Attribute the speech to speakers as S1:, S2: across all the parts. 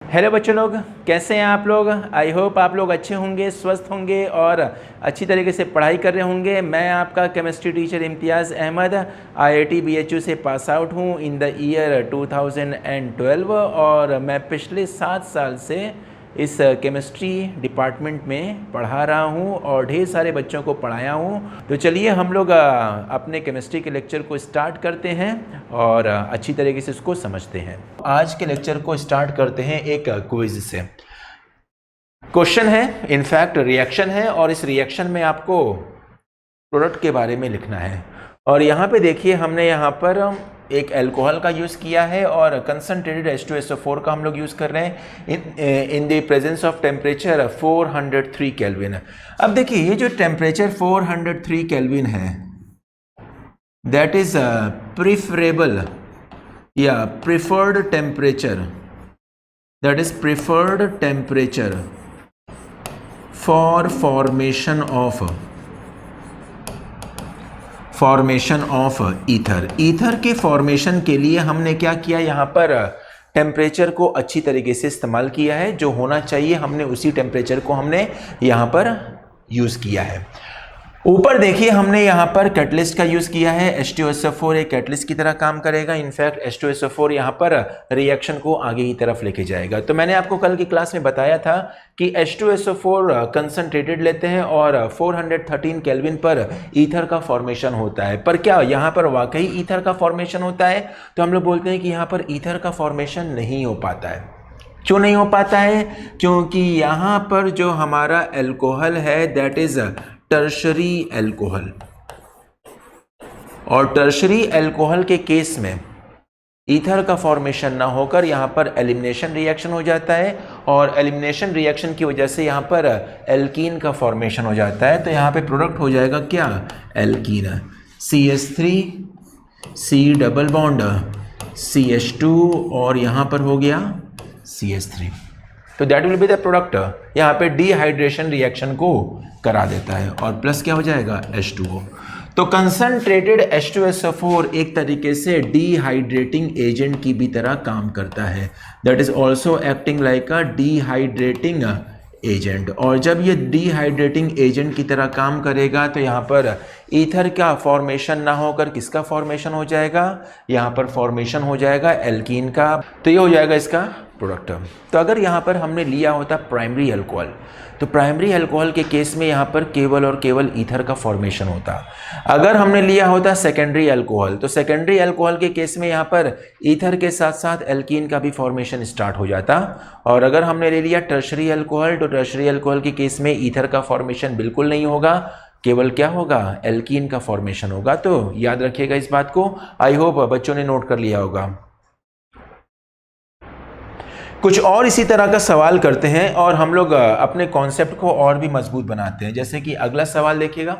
S1: Hello बच्चों लोग, कैसे हैं आप लोग। आई होप आप लोग अच्छे होंगे, स्वस्थ होंगे और अच्छी तरीके से पढ़ाई कर रहे होंगे। मैं आपका केमिस्ट्री टीचर इम्तियाज़ अहमद IIT BHU से पास आउट हूँ इन द ईयर 2012 और मैं पिछले 7 साल से इस केमिस्ट्री डिपार्टमेंट में पढ़ा रहा हूँ और ढेर सारे बच्चों को पढ़ाया हूँ। तो चलिए हम लोग अपने केमिस्ट्री के लेक्चर को स्टार्ट करते हैं और अच्छी तरीके से इसको समझते हैं। आज के लेक्चर को स्टार्ट करते हैं एक क्विज से। क्वेश्चन है, इनफैक्ट रिएक्शन है और इस रिएक्शन में आपको प्रोडक्ट के बारे में लिखना है। और यहाँ पे देखिए, हमने यहाँ पर एक अल्कोहल का यूज़ किया है और कंसनट्रेटेड H2SO4 का हम लोग यूज़ कर रहे हैं in the presence of temperature 403 kelvin. अब देखिए, ये जो टेम्परेचर 403 केल्विन है दैट इज प्रिफरेबल या preferred temperature, that is preferred temperature for formation of ether. Ether के फॉर्मेशन के लिए हमने क्या किया, यहाँ पर टेम्परेचर को अच्छी तरीके से इस्तेमाल किया है। जो होना चाहिए हमने उसी टेम्परेचर को हमने यहाँ पर यूज़ किया है। ऊपर देखिए, हमने यहाँ पर कैटलिस्ट का यूज़ किया है। H2SO4 एक कैटलिस्ट की तरह काम करेगा। इनफैक्ट H2SO4 यहाँ पर रिएक्शन को आगे की तरफ लेके जाएगा। तो मैंने आपको कल की क्लास में बताया था कि H2SO4 कंसनट्रेटेड लेते हैं और 413 केल्विन पर ईथर का फॉर्मेशन होता है। पर क्या यहाँ पर वाकई ईथर का फॉर्मेशन होता है? तो हम लोग बोलते हैं कि यहाँ पर ईथर का फॉर्मेशन नहीं हो पाता है। क्यों नहीं हो पाता है? क्योंकि यहाँ पर जो हमारा अल्कोहल है दैट इज टर्शरी अल्कोहल, और टर्शरी अल्कोहल के केस में ईथर का फॉर्मेशन ना होकर यहाँ पर एलिमिनेशन रिएक्शन हो जाता है और एलिमिनेशन रिएक्शन की वजह से यहाँ पर एल्कीन का फॉर्मेशन हो जाता है। तो यहाँ पे प्रोडक्ट हो जाएगा क्या? Alkene, CH3 C double bond CH2 और यहाँ पर हो गया CH3। तो that will be the product. यहाँ पे डिहाइड्रेशन रिएक्शन को करा देता है और प्लस क्या हो जाएगा? H2O। तो कंसनट्रेटेड H2SO4 एक तरीके से डिहाइड्रेटिंग एजेंट की भी तरह काम करता है। That is also acting like a dehydrating agent. और जब ये डिहाइड्रेटिंग एजेंट की तरह काम करेगा तो यहाँ पर ईथर का फॉर्मेशन ना होकर किसका फॉर्मेशन हो जाएगा? यहाँ पर फॉर्मेशन हो जाएगा एल्कीन का। तो ये हो जाएगा इसका प्रोडक्ट। तो अगर यहाँ पर हमने लिया होता प्राइमरी अल्कोहल, तो प्राइमरी अल्कोहल के केस में यहाँ पर केवल और केवल ईथर का फॉर्मेशन होता। अगर हमने लिया होता सेकेंडरी अल्कोहल, तो सेकेंडरी अल्कोहल के केस में यहाँ पर ईथर के साथ साथ एल्कीन का भी फॉर्मेशन स्टार्ट हो जाता। और अगर हमने ले लिया टर्शरी अल्कोहल, तो टर्शरी अल्कोहल के केस में ईथर का फॉर्मेशन बिल्कुल नहीं होगा, केवल क्या होगा? एल्कीन का फॉर्मेशन होगा। तो याद रखिएगा इस बात को। आई होप बच्चों ने नोट कर लिया होगा। कुछ और इसी तरह का सवाल करते हैं और हम लोग अपने कॉन्सेप्ट को और भी मजबूत बनाते हैं। जैसे कि अगला सवाल देखिएगा,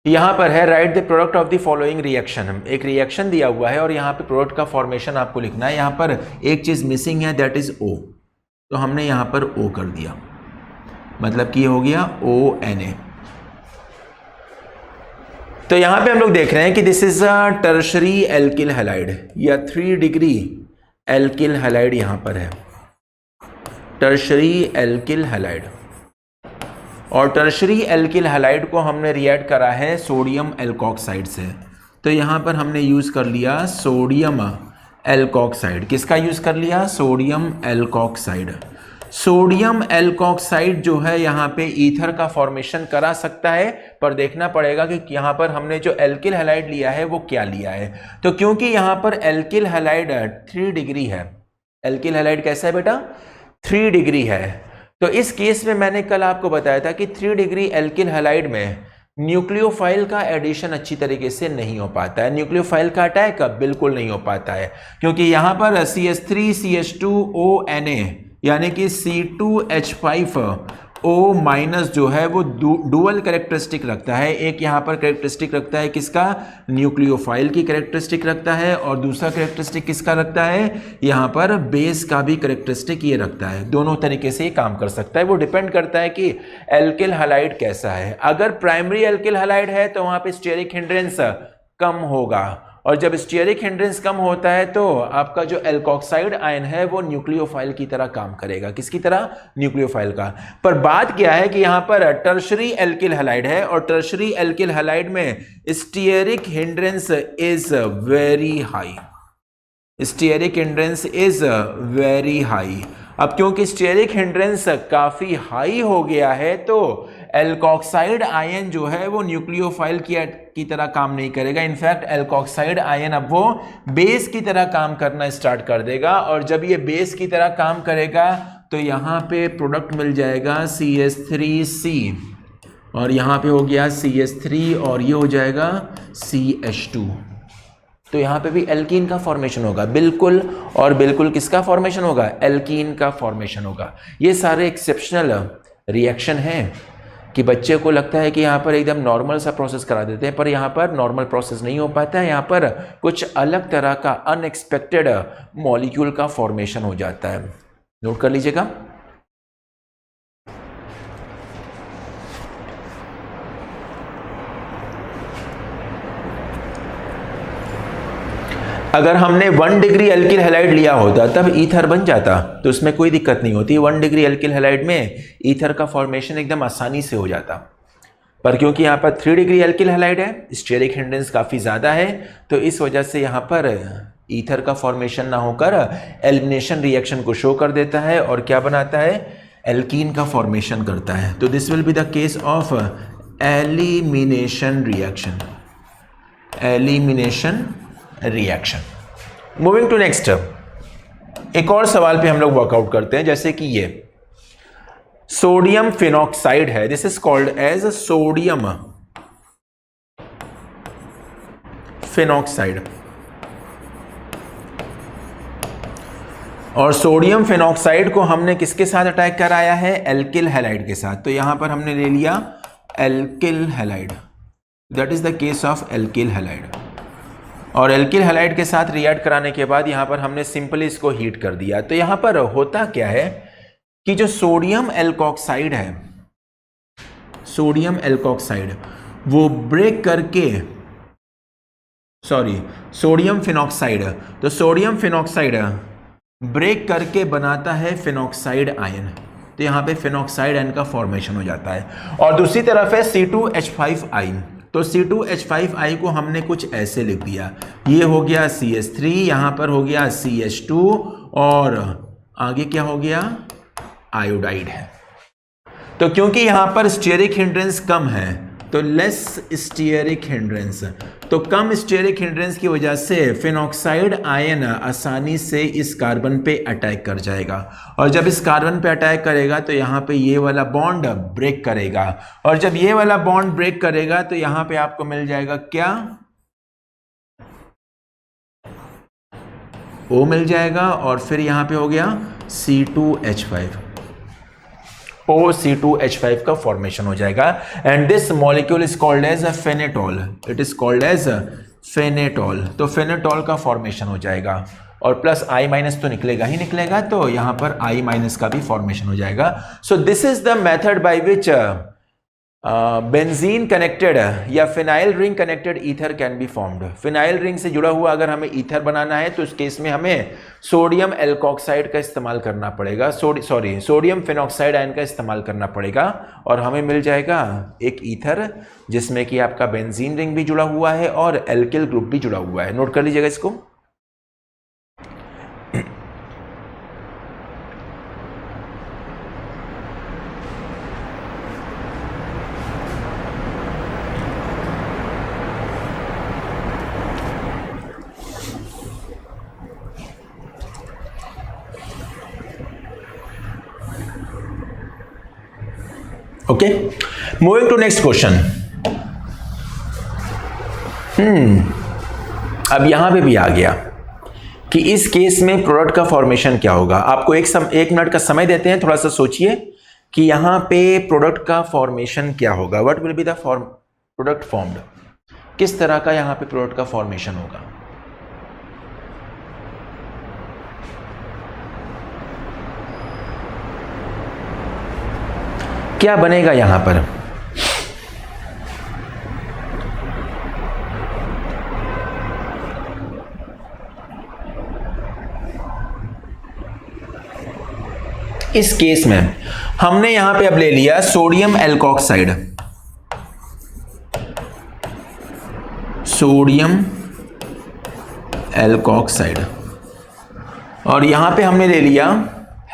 S1: यहां पर है right the product of the following reaction. एक रिएक्शन दिया हुआ है और यहाँ पे प्रोडक्ट का फॉर्मेशन आपको लिखना है। यहाँ पर एक चीज मिसिंग है, दैट इज O। तो हमने यहाँ पर O कर दिया, मतलब कि ये हो गया ONA। तो यहाँ पे हम लोग देख रहे हैं कि this is a tertiary alkyl halide या 3 डिग्री एल्किल हैलाइड यहाँ पर है, टर्शरी एल्किल हैलाइड। और टर्शरी एल्किल हैलाइड को हमने रिएक्ट करा है सोडियम एल्कोक्साइड से। तो यहाँ पर हमने यूज़ कर लिया सोडियम एल्कोक्साइड। किसका यूज़ कर लिया? Sodium alkoxide. सोडियम एल्कोक्साइड जो है यहाँ पे ईथर का फॉर्मेशन करा सकता है, पर देखना पड़ेगा कि यहाँ पर हमने जो एल्किल हैलाइड लिया है वो क्या लिया है। तो क्योंकि यहाँ पर एल्किल हैलाइड 3 डिग्री है। एल्किल हैलाइड कैसा है बेटा? 3 डिग्री है। तो इस केस में मैंने कल आपको बताया था कि 3 डिग्री एल्किल हैलाइड में न्यूक्लियोफाइल का एडिशन अच्छी तरीके से नहीं हो पाता है। न्यूक्लियोफाइल का अटैक बिल्कुल नहीं हो पाता है, क्योंकि यहाँ पर CH3 CH2ONA यानी कि C2H5O माइनस जो है वो डुअल कैरेक्टरिस्टिक रखता है। एक यहाँ पर कैरेक्टरिस्टिक रखता है किसका? न्यूक्लियोफाइल की कैरेक्टरिस्टिक रखता है, और दूसरा कैरेक्टरिस्टिक किसका रखता है? यहाँ पर बेस का भी कैरेक्टरिस्टिक ये रखता है। दोनों तरीके से ये काम कर सकता है। वो डिपेंड करता है कि एल्किल हैलाइड कैसा है। अगर प्राइमरी एल्किल हैलाइड है तो वहाँ पे स्टेरिक हिंड्रेंस कम होगा, और जब स्टीयरिक हिंड्रेंस कम होता है तो आपका जो एल्कोक्साइड आयन है वो न्यूक्लियोफाइल की तरह काम करेगा। किसकी तरह? न्यूक्लियोफाइल का। पर बात क्या है कि यहां पर टर्शरी एल्किल हैलाइड है और टर्शरी एल्किल हैलाइड में stearic hindrance is very high. Stearic hindrance is very high. अब क्योंकि स्टीयरिक हिंड्रेंस काफी हाई हो गया है तो एल्कोक्साइड आयन जो है वो न्यूक्लियोफाइल की तरह काम नहीं करेगा। इनफैक्ट एल्कोक्साइड आयन अब वो बेस की तरह काम करना स्टार्ट कर देगा, और जब ये बेस की तरह काम करेगा तो यहाँ पे प्रोडक्ट मिल जाएगा CH3C, और यहाँ पे हो गया CH3 और ये हो जाएगा CH2। तो यहाँ पे भी एल्कीन का फॉर्मेशन होगा, बिल्कुल और बिल्कुल किसका फॉर्मेशन होगा? एल्कीन का फॉर्मेशन होगा। ये सारे एक्सेप्शनल रिएक्शन हैं कि बच्चे को लगता है कि यहाँ पर एकदम नॉर्मल सा प्रोसेस करा देते हैं, पर यहाँ पर नॉर्मल प्रोसेस नहीं हो पाता है। यहाँ पर कुछ अलग तरह का अनएक्सपेक्टेड मॉलिक्यूल का फॉर्मेशन हो जाता है। नोट कर लीजिएगा। अगर हमने 1 डिग्री एल्किल हैलाइड लिया होता तब ईथर बन जाता, तो उसमें कोई दिक्कत नहीं होती। 1 डिग्री एल्किल हैलाइड में ईथर का फॉर्मेशन एकदम आसानी से हो जाता। पर क्योंकि यहाँ पर 3 डिग्री एल्किल हैलाइड है, स्टीयरिक हिंड्रेंस काफ़ी ज़्यादा है, तो इस वजह से यहाँ पर ईथर का फॉर्मेशन ना होकर एलिमिनेशन रिएक्शन को शो कर देता है और क्या बनाता है? एल्कीन का फॉर्मेशन करता है। तो this will be the case of elimination reaction. Elimination reaction. Moving to next, एक और सवाल पे हम लोग वर्कआउट करते हैं। जैसे कि ये सोडियम फिनॉक्साइड है, this is called as sodium phenoxide, और सोडियम फिनॉक्साइड को हमने किसके साथ अटैक कराया है? एल्किल हैलाइड के साथ। तो यहां पर हमने ले लिया alkyl halide, that is the case of alkyl halide. और एल्किल हैलाइड के साथ रिएक्ट कराने के बाद यहाँ पर हमने सिंपली इसको हीट कर दिया। तो यहाँ पर होता क्या है कि जो सोडियम एल्कोक्साइड है, सोडियम एल्कोक्साइड वो ब्रेक करके, सॉरी सोडियम फिनॉक्साइड, तो सोडियम फिनॉक्साइड ब्रेक करके बनाता है फिनॉक्साइड आयन। तो यहाँ पे फिनॉक्साइड आयन का फॉर्मेशन हो जाता है। और दूसरी तरफ है C2H5I। तो C2H5I को हमने कुछ ऐसे लिख दिया, ये हो गया CH3, यहाँ पर हो गया CH2 और आगे क्या हो गया? आयोडाइड है। तो क्योंकि यहाँ पर स्टीयरिक हिंड्रेंस कम है तो लेस स्टीयरिक हिंड्रेंस, तो कम स्टीयरिक हिंड्रेंस की वजह से फिनॉक्साइड आयन आसानी से इस कार्बन पे अटैक कर जाएगा, और जब इस कार्बन पे अटैक करेगा तो यहाँ पे ये वाला बॉन्ड ब्रेक करेगा, और जब ये वाला बॉन्ड ब्रेक करेगा तो यहाँ पे आपको मिल जाएगा क्या? O मिल जाएगा, और फिर यहाँ पे हो गया C2H5, OC2H5 का फॉर्मेशन हो जाएगा। And this molecule is called as phenetole, it is called as phenetole. तो फेनेटॉल का फॉर्मेशन हो जाएगा, और प्लस I माइनस तो निकलेगा ही निकलेगा, तो यहां पर I माइनस का भी फॉर्मेशन हो जाएगा। So this is the method by which benzene connected या phenyl ring connected ether can be formed. Phenyl ring से जुड़ा हुआ अगर हमें ईथर बनाना है तो उस केस में हमें सोडियम एल्कोक्साइड का इस्तेमाल करना पड़ेगा, सोडियम फिनॉक्साइड आयन का इस्तेमाल करना पड़ेगा, और हमें मिल जाएगा एक ईथर जिसमें कि आपका बेंजीन रिंग भी जुड़ा हुआ है और एल्किल ग्रुप भी जुड़ा हुआ है। नोट कर लीजिएगा इसको। Okay, moving to next question. अब यहां पे भी आ गया कि इस केस में प्रोडक्ट का फॉर्मेशन क्या होगा। आपको एक मिनट का समय देते हैं, थोड़ा सा सोचिए कि यहां पे प्रोडक्ट का फॉर्मेशन क्या होगा। What will be the product formed, किस तरह का यहां पे प्रोडक्ट का फॉर्मेशन होगा। क्या बनेगा यहां पर? इस केस में हमने यहां पे अब ले लिया सोडियम एल्कोक्साइड, सोडियम एल्कोक्साइड, और यहां पे हमने ले लिया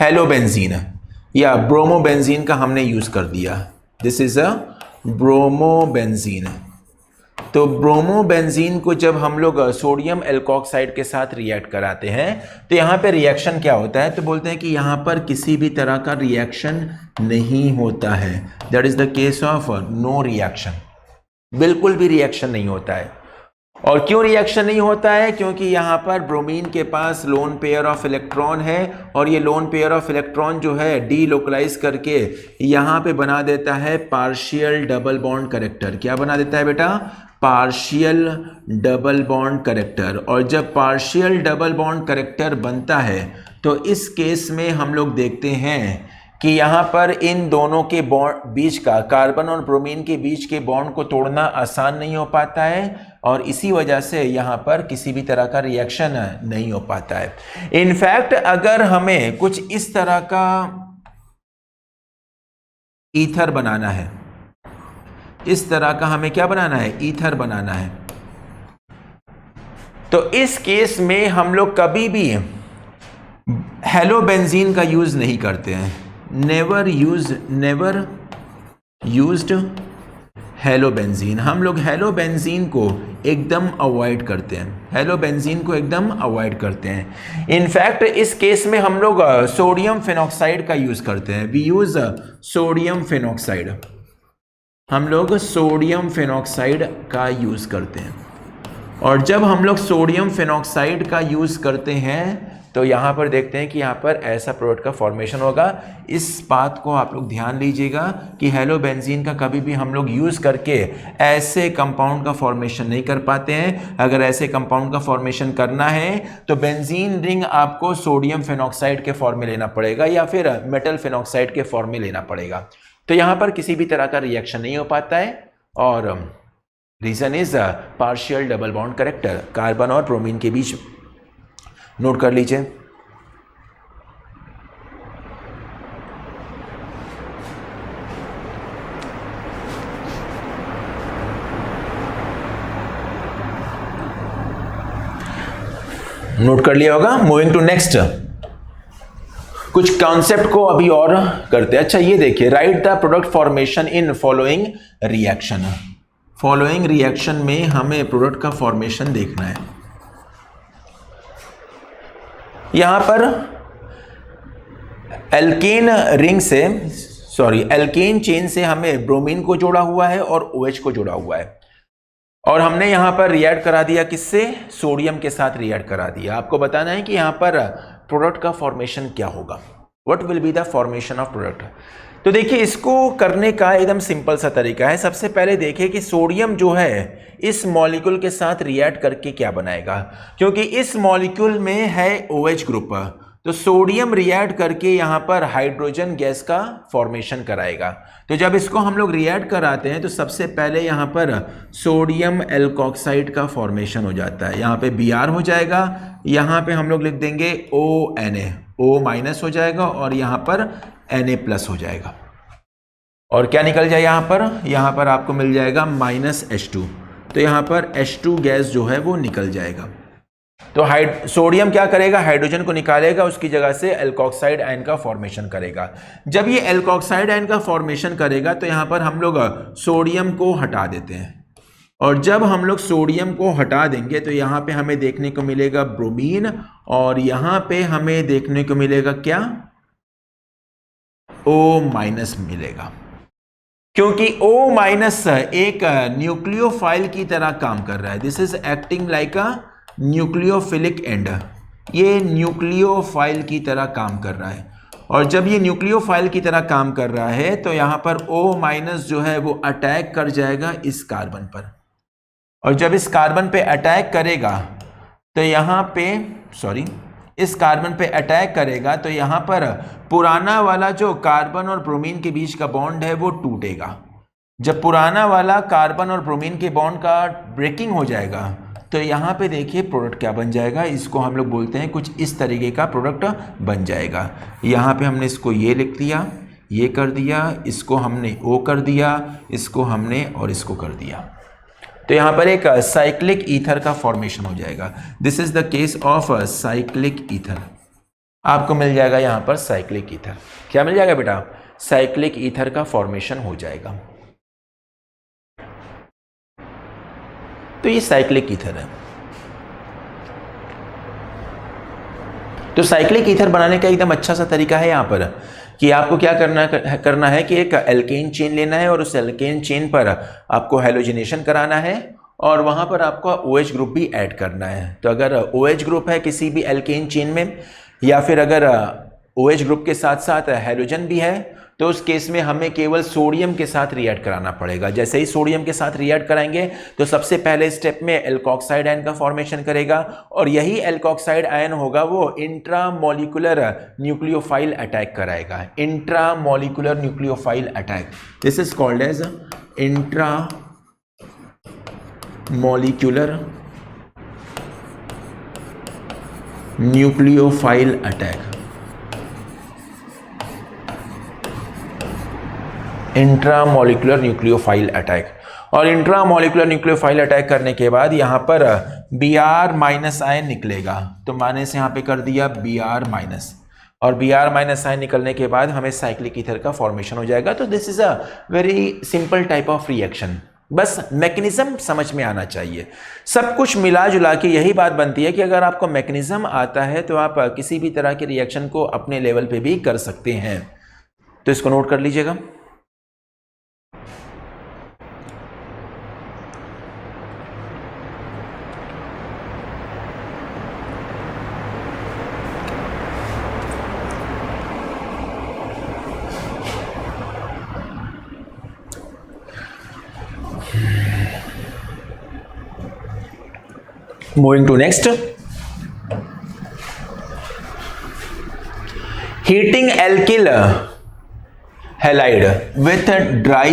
S1: हेलोबेंजीन या ब्रोमोबेंजीन का हमने यूज कर दिया। This is a bromobenzene. तो ब्रोमोबेंजीन को जब हम लोग सोडियम एल्कोक्साइड के साथ रिएक्ट कराते हैं तो यहाँ पे रिएक्शन क्या होता है, तो बोलते हैं कि यहाँ पर किसी भी तरह का रिएक्शन नहीं होता है। That is the case of no reaction, बिल्कुल भी रिएक्शन नहीं होता है। और क्यों रिएक्शन नहीं होता है? क्योंकि यहाँ पर ब्रोमीन के पास लोन पेयर ऑफ इलेक्ट्रॉन है और ये लोन पेयर ऑफ इलेक्ट्रॉन जो है डीलोकलाइज करके यहाँ पे बना देता है पार्शियल डबल बॉन्ड करेक्टर। क्या बना देता है बेटा? Partial double bond character. और जब पार्शियल डबल बॉन्ड करेक्टर बनता है तो इस केस में हम लोग देखते हैं कि यहाँ पर इन दोनों के बॉन्ड बीच का, कार्बन और ब्रोमीन के बीच के बॉन्ड को तोड़ना आसान नहीं हो पाता है और इसी वजह से यहाँ पर किसी भी तरह का रिएक्शन नहीं हो पाता है। इनफैक्ट अगर हमें कुछ इस तरह का ईथर बनाना है, इस तरह का हमें क्या बनाना है? ईथर बनाना है। तो इस केस में हम लोग कभी भी हेलोबेंजीन का यूज नहीं करते हैं। Never used halobenzene. हम लोग हेलोबेंजीन को एकदम अवॉइड करते हैं, हेलोबेंजीन को एकदम अवॉइड करते हैं। इनफैक्ट इस केस में हम लोग सोडियम फेनॉक्साइड का यूज करते हैं। वी यूज सोडियम फेनॉक्साइड, हम लोग सोडियम फेनॉक्साइड का यूज करते हैं। और जब हम लोग सोडियम फेनॉक्साइड का यूज करते हैं तो यहाँ पर देखते हैं कि यहाँ पर ऐसा प्रोडक्ट का फॉर्मेशन होगा। इस बात को आप लोग ध्यान लीजिएगा कि हेलोबेंजीन का कभी भी हम लोग यूज़ करके ऐसे कंपाउंड का फॉर्मेशन नहीं कर पाते हैं। अगर ऐसे कंपाउंड का फॉर्मेशन करना है तो बेंजीन रिंग आपको सोडियम फेनॉक्साइड के फॉर्म में लेना पड़ेगा या फिर मेटल फेनॉक्साइड के फॉर्म में लेना पड़ेगा। तो यहाँ पर किसी भी तरह का रिएक्शन नहीं हो पाता है और reason is partial double bond character, carbon और ब्रोमीन के बीच। नोट कर लीजिए। नोट कर लिया होगा। मूविंग टू नेक्स्ट, कुछ कॉन्सेप्ट को अभी और करते हैं। अच्छा ये देखिए, right the product formation in following reaction. Following reaction में हमें प्रोडक्ट का फॉर्मेशन देखना है। यहां पर एल्केन रिंग से, एल्केन चेन से हमें ब्रोमीन को जोड़ा हुआ है और OH को जोड़ा हुआ है और हमने यहां पर रिएक्ट करा दिया किससे? सोडियम के साथ रिएक्ट करा दिया। आपको बताना है कि यहां पर प्रोडक्ट का फॉर्मेशन क्या होगा, what will be the formation of product. तो देखिए इसको करने का एकदम सिंपल सा तरीका है। सबसे पहले देखिए कि सोडियम जो है इस मॉलिक्यूल के साथ रिएक्ट करके क्या बनाएगा, क्योंकि इस मॉलिक्यूल में है OH ग्रुप, तो सोडियम रिएक्ट करके यहाँ पर हाइड्रोजन गैस का फॉर्मेशन कराएगा। तो जब इसको हम लोग रिएक्ट कराते हैं तो सबसे पहले यहाँ पर सोडियम एल्कोक्साइड का फॉर्मेशन हो जाता है। यहाँ पे Br हो जाएगा, यहाँ पे हम लोग लिख देंगे ONA, O माइनस हो जाएगा और यहाँ पर Na प्लस हो जाएगा। और क्या निकल जाए यहाँ पर आपको मिल जाएगा -H2। तो यहाँ पर H2 गैस जो है वो निकल जाएगा। तो सोडियम क्या करेगा? हाइड्रोजन को निकालेगा, उसकी जगह से एल्कोक्साइड आयन का फॉर्मेशन करेगा। जब ये एल्कोक्साइड आयन का फॉर्मेशन करेगा तो यहाँ पर हम लोग सोडियम को हटा देते हैं और जब हम लोग सोडियम को हटा देंगे तो यहाँ पे हमें देखने को मिलेगा ब्रोमीन और यहाँ पे हमें देखने को मिलेगा क्या? O- मिलेगा, क्योंकि O- एक न्यूक्लियोफाइल की तरह काम कर रहा है। This is acting like a nucleophilic and. ये न्यूक्लियोफाइल की तरह काम कर रहा है और जब ये न्यूक्लियोफाइल की तरह काम कर रहा है तो यहाँ पर O- जो है वो अटैक कर जाएगा इस कार्बन पर और जब इस कार्बन पे अटैक करेगा तो यहाँ पे इस कार्बन पे अटैक करेगा तो यहाँ पर पुराना वाला जो कार्बन और ब्रोमीन के बीच का बॉन्ड है वो टूटेगा। जब पुराना वाला कार्बन और ब्रोमीन के बॉन्ड का ब्रेकिंग हो जाएगा तो तो यहाँ पे देखिए प्रोडक्ट क्या बन जाएगा, इसको हम लोग बोलते हैं कुछ इस तरीके का प्रोडक्ट बन जाएगा। यहाँ पे हमने इसको ये लिख दिया, ये कर दिया, इसको हमने ओ कर दिया, इसको हमने और इसको कर दिया। तो यहाँ पर एक साइक्लिक ईथर का फॉर्मेशन हो जाएगा। This is the case of cyclic ether. आपको मिल जाएगा यहाँ पर साइक्लिक ईथर। क्या मिल जाएगा बेटा? साइक्लिक ईथर का फॉर्मेशन हो जाएगा। तो ये साइक्लिक ईथर है। तो साइक्लिक ईथर बनाने का एकदम अच्छा सा तरीका है यहाँ पर कि आपको क्या करना है कि एक एल्केन चेन लेना है और उस एल्केन चेन पर आपको हैलोजिनेशन कराना है और वहाँ पर आपको OH ग्रुप भी ऐड करना है। तो अगर OH ग्रुप है किसी भी एल्केन चेन में या फिर अगर OH ग्रुप के साथ साथ हैलोजन भी है तो उस केस में हमें केवल सोडियम के साथ रिएक्ट कराना पड़ेगा। जैसे ही सोडियम के साथ रिएक्ट कराएंगे तो सबसे पहले स्टेप में एल्कोक्साइड आयन का फॉर्मेशन करेगा और यही एल्कोक्साइड आयन होगा वो इंट्रामोलिकुलर न्यूक्लियोफाइल अटैक कराएगा। Intramolecular nucleophile attack, this is called as intramolecular nucleophile attack. Intramolecular nucleophile attack. और इंट्रामोलिकुलर न्यूक्लियोफाइल अटैक करने के बाद यहाँ पर Br- आयन निकलेगा। तो मैंने इसे यहाँ पे कर दिया Br-, और Br- आयन निकलने के बाद हमें साइक्लिक ईथर का फॉर्मेशन हो जाएगा। तो this is a very simple type of reaction. बस मैकेनिज्म समझ में आना चाहिए। सब कुछ मिला जुला के यही बात बनती है कि अगर आपको मैकेनिज्म आता है तो आप किसी भी तरह के रिएक्शन को अपने लेवल पे भी कर सकते हैं। तो इसको नोट कर लीजिएगा। Moving to next, heating alkyl halide with dry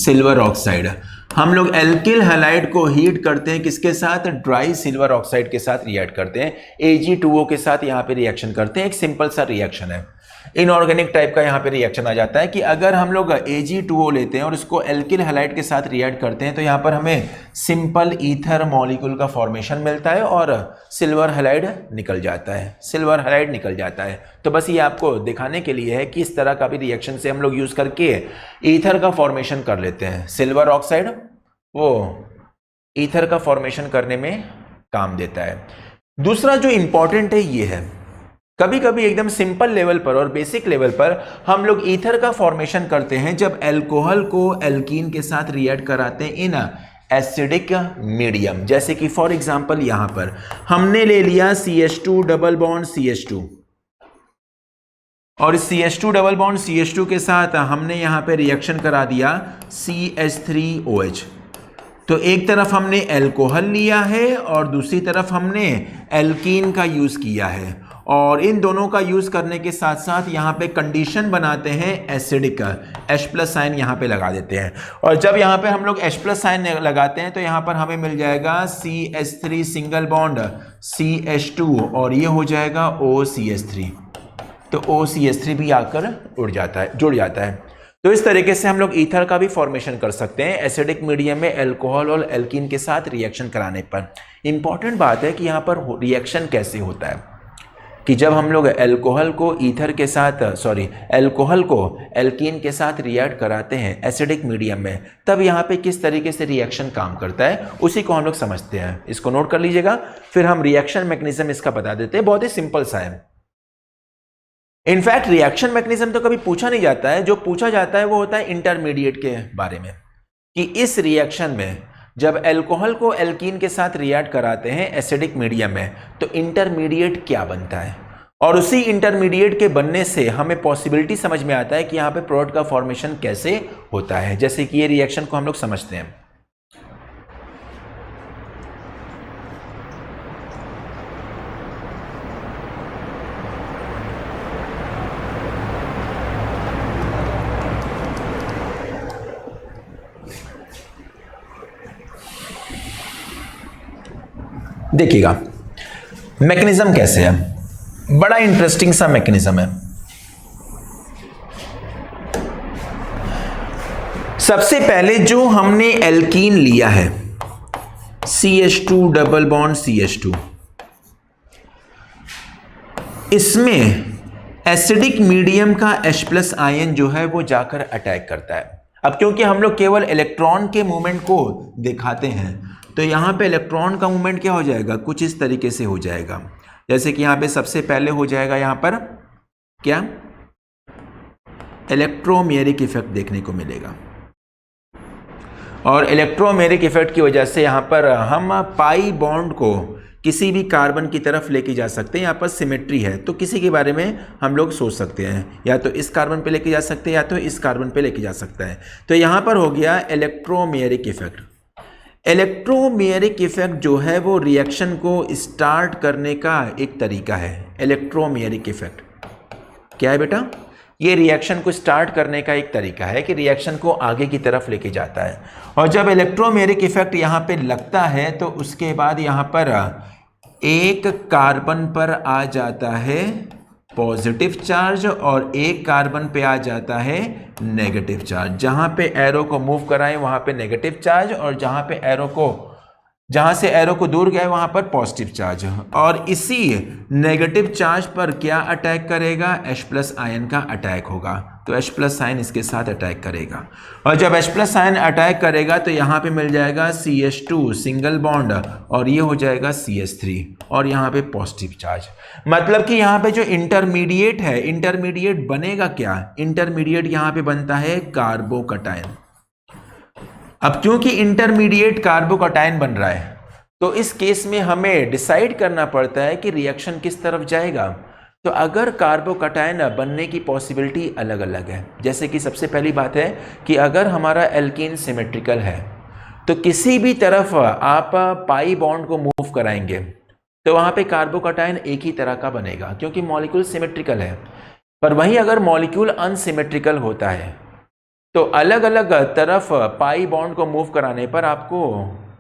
S1: silver oxide। हम लोग एल्किल हैलाइड को हीट करते हैं किसके साथ? ड्राई सिल्वर ऑक्साइड के साथ रिएक्ट करते हैं, Ag2O के साथ यहाँ पे रिएक्शन करते हैं। एक सिंपल सा रिएक्शन है, इनऑर्गेनिक टाइप का यहाँ पे रिएक्शन आ जाता है कि अगर हम लोग Ag2O लेते हैं और इसको एल्किल हैलाइड के साथ रिएक्ट करते हैं तो यहाँ पर हमें सिंपल ईथर मॉलिक्यूल का फॉर्मेशन मिलता है और सिल्वर हैलाइड निकल जाता है, सिल्वर हैलाइड निकल जाता है। तो बस ये आपको दिखाने के लिए है कि इस तरह का भी रिएक्शन से हम लोग यूज करके ईथर का फॉर्मेशन कर लेते हैं। सिल्वर ऑक्साइड वो ईथर का फॉर्मेशन करने में काम देता है। दूसरा जो इंपॉर्टेंट है ये है, कभी कभी एकदम सिंपल लेवल पर और बेसिक लेवल पर हम लोग ईथर का फॉर्मेशन करते हैं जब अल्कोहल को एल्कीन के साथ रिएक्ट कराते हैं इन एसिडिक मीडियम। जैसे कि फॉर एग्जांपल यहां पर हमने ले लिया CH2 डबल बॉन्ड CH2 और CH2 डबल बॉन्ड CH2 के साथ हमने यहां पे रिएक्शन करा दिया CH3OH। तो एक तरफ हमने अल्कोहल लिया है और दूसरी तरफ हमने एल्कीन का यूज किया है और इन दोनों का यूज करने के साथ साथ यहाँ पे कंडीशन बनाते हैं एसिडिक का, H+ साइन यहाँ पे लगा देते हैं। और जब यहाँ पे हम लोग H+ साइन लगाते हैं तो यहाँ पर हमें मिल जाएगा CH3 सिंगल बॉन्ड CH2 और ये हो जाएगा OCH3। तो OCH3 भी आकर जुड़ जाता है। तो इस तरीके से हम लोग ईथर का भी फॉर्मेशन कर सकते हैं एसिडिक मीडियम में अल्कोहल और एल्कीन के साथ रिएक्शन कराने पर। इंपॉर्टेंट बात है कि यहाँ पर रिएक्शन कैसे होता है कि जब हम लोग अल्कोहल को एल्कीन के साथ रिएक्ट कराते हैं एसिडिक मीडियम में, तब यहाँ पे किस तरीके से रिएक्शन काम करता है उसी को हम लोग समझते हैं। इसको नोट कर लीजिएगा, फिर हम रिएक्शन मैकेनिज्म इसका बता देते हैं। बहुत ही सिंपल सा है। इनफैक्ट रिएक्शन मैकेनिज्म तो कभी पूछा नहीं जाता है, जो पूछा जाता है वो होता है इंटरमीडिएट के बारे में कि इस रिएक्शन में जब अल्कोहल को एल्कीन के साथ रिएक्ट कराते हैं एसिडिक मीडियम में तो इंटरमीडिएट क्या बनता है, और उसी इंटरमीडिएट के बनने से हमें पॉसिबिलिटी समझ में आता है कि यहाँ पे प्रोडक्ट का फॉर्मेशन कैसे होता है। जैसे कि ये रिएक्शन को हम लोग समझते हैं। देखिएगा मैकेनिज्म कैसे है, बड़ा इंटरेस्टिंग सा मैकेनिज्म है। सबसे पहले जो हमने एल्कीन लिया है CH2 डबल बॉन्ड CH2, इसमें एसिडिक मीडियम का H+ आयन जो है वो जाकर अटैक करता है। अब क्योंकि हम लोग केवल इलेक्ट्रॉन के मूवमेंट को दिखाते हैं तो यहां पे इलेक्ट्रॉन का मूवमेंट क्या हो जाएगा, कुछ इस तरीके से हो जाएगा। जैसे कि यहां पे सबसे पहले हो जाएगा यहां पर क्या, इलेक्ट्रोमेरिक इफेक्ट देखने को मिलेगा, और इलेक्ट्रोमेरिक इफेक्ट की वजह से यहां पर हम पाई बॉन्ड को किसी भी कार्बन की तरफ लेके जा सकते हैं। यहाँ पर सिमेट्री है तो किसी के बारे में हम लोग सोच सकते हैं, या तो इस कार्बन पे लेके जा सकते हैं या तो इस कार्बन पे लेके जा सकता है। तो यहाँ पर हो गया इलेक्ट्रोमेरिक इफेक्ट। इलेक्ट्रोमेरिक इफेक्ट जो है वो रिएक्शन को स्टार्ट करने का एक तरीका है। इलेक्ट्रोमेरिक इफेक्ट क्या है बेटा, ये रिएक्शन को स्टार्ट करने का एक तरीका है कि रिएक्शन को आगे की तरफ लेके जाता है। और जब इलेक्ट्रोमेरिक इफेक्ट यहाँ पे लगता है तो उसके बाद यहाँ पर एक कार्बन पर आ जाता है पॉजिटिव चार्ज और एक कार्बन पे आ जाता है नेगेटिव चार्ज। जहाँ पे एरो को मूव कराएं वहाँ पे नेगेटिव चार्ज, और जहाँ से एरो को दूर गया वहाँ पर पॉजिटिव चार्ज। और इसी नेगेटिव चार्ज पर क्या अटैक करेगा, H+ आयन का अटैक होगा। तो H+ आयन इसके साथ अटैक करेगा, और जब H+ आयन अटैक करेगा तो यहाँ पे मिल जाएगा CH2 सिंगल बॉन्ड, और ये हो जाएगा CH3, और यहाँ पे पॉजिटिव चार्ज। मतलब कि यहाँ पे जो इंटरमीडिएट है, इंटरमीडिएट बनेगा क्या, इंटरमीडिएट यहाँ पे बनता है कार्बोकटायन। अब क्योंकि इंटरमीडिएट कार्बोकटायन बन रहा है तो इस केस में हमें डिसाइड करना पड़ता है कि रिएक्शन किस तरफ जाएगा। तो अगर कार्बोकटायन बनने की पॉसिबिलिटी अलग अलग है, जैसे कि सबसे पहली बात है कि अगर हमारा एल्कीन सिमेट्रिकल है तो किसी भी तरफ आप पाई बॉन्ड को मूव कराएंगे तो वहाँ पे कार्बोकटायन एक ही तरह का बनेगा क्योंकि मॉलिक्यूल सिमेट्रिकल है। पर वहीं अगर मॉलिक्यूल अनसिमेट्रिकल होता है तो अलग अलग तरफ पाई बॉन्ड को मूव कराने पर आपको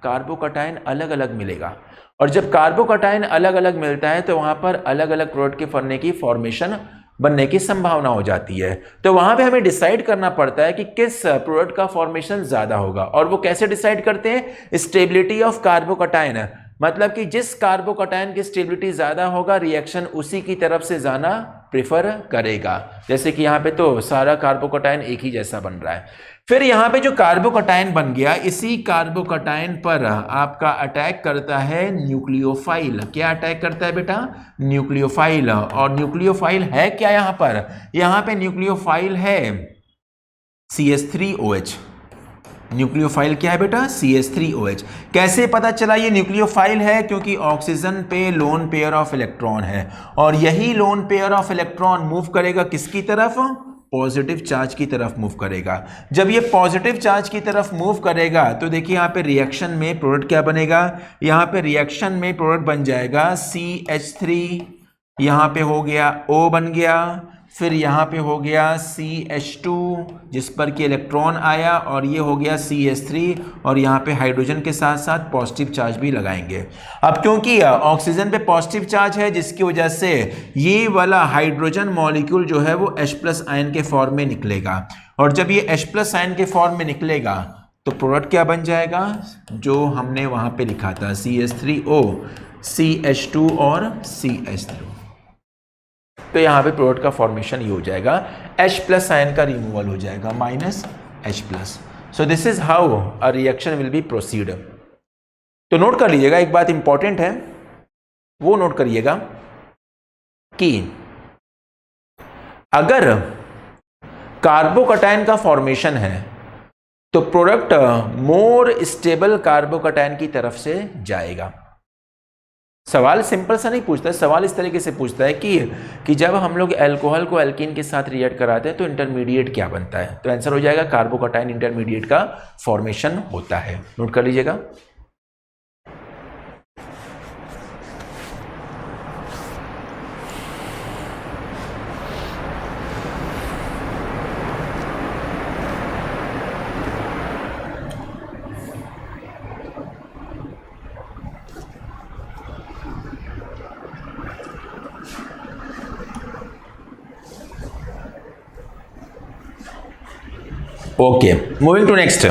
S1: कार्बोकटायन अलग अलग मिलेगा, और जब कार्बोकटायन अलग अलग मिलता है तो वहाँ पर अलग अलग प्रोडक्ट के फॉर्मेशन बनने की संभावना हो जाती है। तो वहाँ पे हमें डिसाइड करना पड़ता है कि किस प्रोडक्ट का फॉर्मेशन ज़्यादा होगा, और वो कैसे डिसाइड करते हैं, स्टेबिलिटी ऑफ कार्बोकटायन। मतलब कि जिस कार्बोकटायन की स्टेबिलिटी ज़्यादा होगा रिएक्शन उसी की तरफ से जाना प्रेफर करेगा। जैसे कि यहाँ पे तो सारा कार्बोकटायन एक ही जैसा बन रहा है। फिर यहाँ पे जो कार्बोकटायन बन गया, इसी कार्बोकटायन पर आपका अटैक करता है न्यूक्लियोफाइल। क्या अटैक करता है बेटा, न्यूक्लियोफाइल। और न्यूक्लियोफाइल है क्या यहाँ पर, यहाँ पे न्यूक्लियोफाइल है CH3OH। न्यूक्लियोफाइल क्या है बेटा, CH3OH। कैसे पता चला ये न्यूक्लियोफाइल है, क्योंकि ऑक्सीजन पे लोन पेयर ऑफ इलेक्ट्रॉन है, और यही lone pair of electron move करेगा किसकी तरफ, पॉजिटिव चार्ज की तरफ मूव करेगा। जब ये पॉजिटिव चार्ज की तरफ मूव करेगा तो देखिए यहाँ पे रिएक्शन में प्रोडक्ट क्या बनेगा, यहाँ पे रिएक्शन में प्रोडक्ट बन जाएगा CH3, यहाँ पे हो गया O बन गया, फिर यहाँ पे हो गया CH2 जिस पर कि इलेक्ट्रॉन आया, और ये हो गया CH3, और यहाँ पे हाइड्रोजन के साथ साथ पॉजिटिव चार्ज भी लगाएंगे। अब क्योंकि ऑक्सीजन पे पॉजिटिव चार्ज है जिसकी वजह से ये वाला हाइड्रोजन मॉलिक्यूल जो है वो H+ आयन के फॉर्म में निकलेगा, और जब ये H+ आयन के फॉर्म में निकलेगा तो प्रोडक्ट क्या बन जाएगा, जो हमने वहाँ पे लिखा था CH3O, CH2 और CH3। तो यहाँ पे प्रोडक्ट का फॉर्मेशन ये हो जाएगा, H+ आयन का रिमूवल हो जाएगा -H+। So this is how a reaction will be proceed. तो नोट कर लीजिएगा, एक बात इंपॉर्टेंट है वो नोट करिएगा कि अगर कार्बोकटायन का फॉर्मेशन है तो प्रोडक्ट मोर स्टेबल कार्बोकटायन की तरफ से जाएगा। सवाल सिंपल सा नहीं पूछता है, सवाल इस तरीके से पूछता है कि जब हम लोग अल्कोहल को एल्कीन के साथ रिएक्ट कराते हैं तो इंटरमीडिएट क्या बनता है। तो आंसर हो जाएगा कार्बोकटायन इंटरमीडिएट का फॉर्मेशन होता है। नोट कर लीजिएगा। ओके, मूविंग टू नेक्स्ट,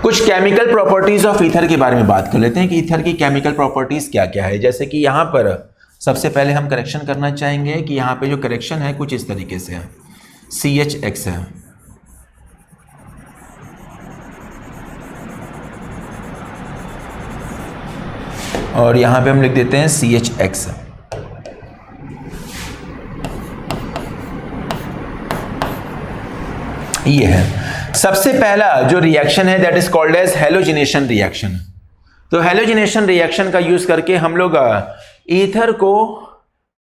S1: कुछ केमिकल प्रॉपर्टीज ऑफ ईथर के बारे में बात कर लेते हैं कि ईथर की केमिकल प्रॉपर्टीज क्या क्या है। जैसे कि यहां पर सबसे पहले हम करेक्शन करना चाहेंगे कि यहां पे जो करेक्शन है कुछ इस तरीके से है, CH है, और यहां पे हम लिख देते हैं CHX। ये है सबसे पहला जो रिएक्शन है, that is called as halogenation reaction. तो हैलोजिनेशन रिएक्शन का यूज करके हम लोग ईथर को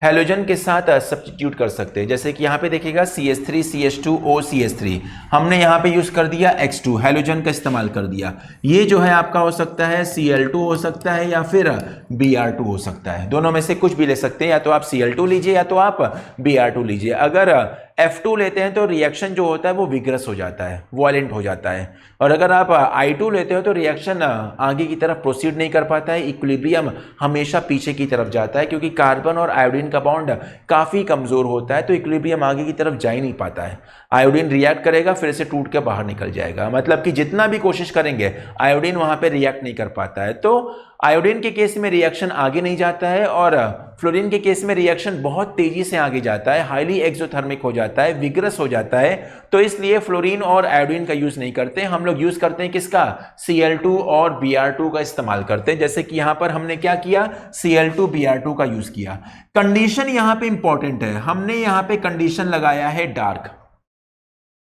S1: हैलोजन के साथ सब्स्टिट्यूट कर सकते हैं। जैसे कि यहाँ पे देखिएगा CH3 CH2O CH3, हमने यहाँ पे यूज कर दिया X2, हैलोजन का इस्तेमाल कर दिया। ये जो है आपका हो सकता है Cl2 हो सकता है या फिर Br2 हो सकता है, दोनों में से कुछ भी ले सकते हैं, या तो आप Cl2 लीजिए या तो आप Br2 लीजिए। अगर F2 लेते हैं तो रिएक्शन जो होता है वो विग्रस हो जाता है, वॉयलेंट हो जाता है, और अगर आप I2 लेते हो तो रिएक्शन आगे की तरफ प्रोसीड नहीं कर पाता है, इक्विलिब्रियम हमेशा पीछे की तरफ जाता है, क्योंकि कार्बन और आयोडीन का बॉन्ड काफ़ी कमज़ोर होता है, तो इक्विलिब्रियम आगे की तरफ जा ही नहीं पाता है। आयोडीन रिएक्ट करेगा फिर से टूट के बाहर निकल जाएगा, मतलब कि जितना भी कोशिश करेंगे आयोडीन वहाँ पर रिएक्ट नहीं कर पाता है। तो आयोडीन के केस में रिएक्शन आगे नहीं जाता है, और फ्लोरीन के केस में रिएक्शन बहुत तेजी से आगे जाता है, हाईली एक्सोथर्मिक हो जाता है, विग्रस हो जाता है। तो इसलिए फ्लोरीन और आयोडीन का यूज नहीं करते, हम लोग यूज करते हैं किसका, Cl2 और Br2 का इस्तेमाल करते हैं। जैसे कि यहां पर हमने क्या किया, Cl2 Br2 का यूज किया। कंडीशन यहां पे इंपॉर्टेंट है, हमने यहां पे कंडीशन लगाया है डार्क।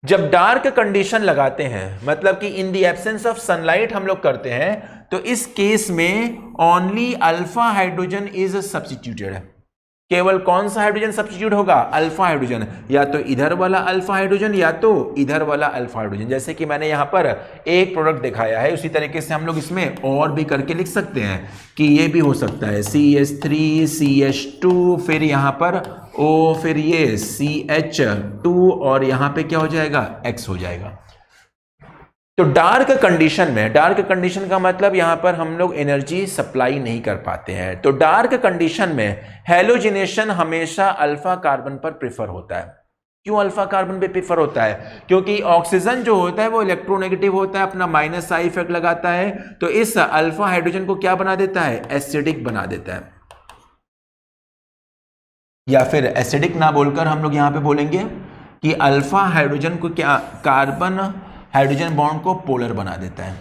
S1: जब डार्क कंडीशन लगाते हैं, मतलब कि in the absence of sunlight हम लोग करते हैं, तो इस केस में only alpha hydrogen is substituted. केवल कौन सा हाइड्रोजन सब्स्टिट्यूट होगा, अल्फा हाइड्रोजन, या तो इधर वाला अल्फा हाइड्रोजन या तो इधर वाला अल्फा हाइड्रोजन। जैसे कि मैंने यहां पर एक प्रोडक्ट दिखाया है, उसी तरीके से हम लोग इसमें और भी करके लिख सकते हैं कि ये भी हो सकता है CH3 CH2, फिर यहां पर O, फिर ये CH2, और यहां पे क्या हो जाएगा, X हो जाएगा। तो डार्क कंडीशन में, डार्क कंडीशन का मतलब यहां पर हम लोग एनर्जी सप्लाई नहीं कर पाते हैं, तो डार्क कंडीशन में हैलोजिनेशन हमेशा अल्फा कार्बन पर प्रेफर होता है। क्यों अल्फा कार्बन पे प्रेफर होता है, क्योंकि ऑक्सीजन जो होता है वो इलेक्ट्रोनेगेटिव होता है, अपना माइनस आई इफेक्ट लगाता है, तो इस अल्फा हाइड्रोजन को क्या बना देता है, एसिडिक बना देता है। या फिर एसिडिक ना बोलकर हम लोग यहां पे बोलेंगे कि अल्फा हाइड्रोजन को क्या, कार्बन हाइड्रोजन बॉन्ड को पोलर बना देता है।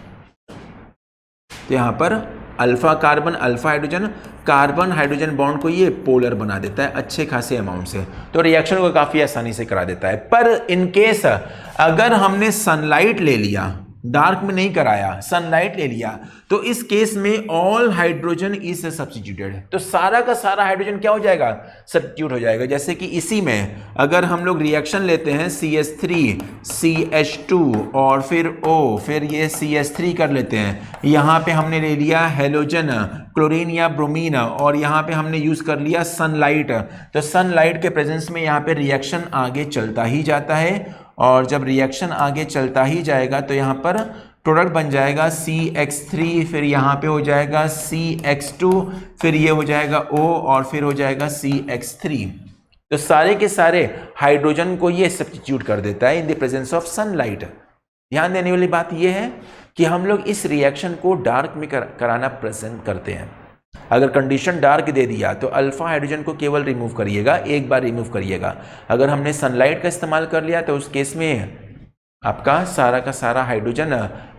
S1: तो यहां पर alpha carbon, alpha hydrogen, carbon hydrogen bond को ये पोलर बना देता है अच्छे खासे अमाउंट से, तो रिएक्शन को काफी आसानी से करा देता है। पर इन केस अगर हमने सनलाइट ले लिया, डार्क में नहीं कराया, सनलाइट ले लिया, तो इस केस में ऑल हाइड्रोजन इज सब्स्टिट्यूटेड, तो सारा का सारा हाइड्रोजन क्या हो जाएगा, सब्स्टिट्यूट हो जाएगा। जैसे कि इसी में अगर हम लोग रिएक्शन लेते हैं CH3 CH2 और फिर O, फिर ये CH3 कर लेते हैं, यहाँ पे हमने ले लिया हेलोजन, क्लोरीन या ब्रोमीन, और यहाँ पे हमने यूज कर लिया सनलाइट। तो सनलाइट के प्रेजेंस में यहाँ पे रिएक्शन आगे चलता ही जाता है, और जब रिएक्शन आगे चलता ही जाएगा तो यहाँ पर प्रोडक्ट बन जाएगा CX3, फिर यहाँ पे हो जाएगा CX2, फिर ये हो जाएगा O, और फिर हो जाएगा CX3। तो सारे के सारे हाइड्रोजन को ये सब्स्टिट्यूट कर देता है in the presence of sunlight. ध्यान देने वाली बात ये है कि हम लोग इस रिएक्शन को डार्क में कराना प्रेजेंट करते हैं। अगर कंडीशन डार्क दे दिया तो अल्फा हाइड्रोजन को केवल रिमूव करिएगा, एक बार रिमूव करिएगा। अगर हमने सनलाइट का इस्तेमाल कर लिया तो उस केस में आपका सारा का सारा हाइड्रोजन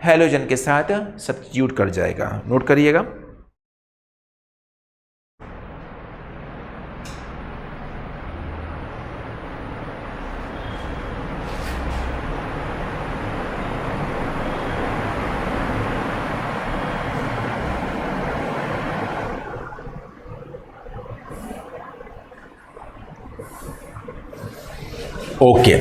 S1: हैलोजन के साथ सब्स्टिट्यूट कर जाएगा। नोट करिएगा। ओके,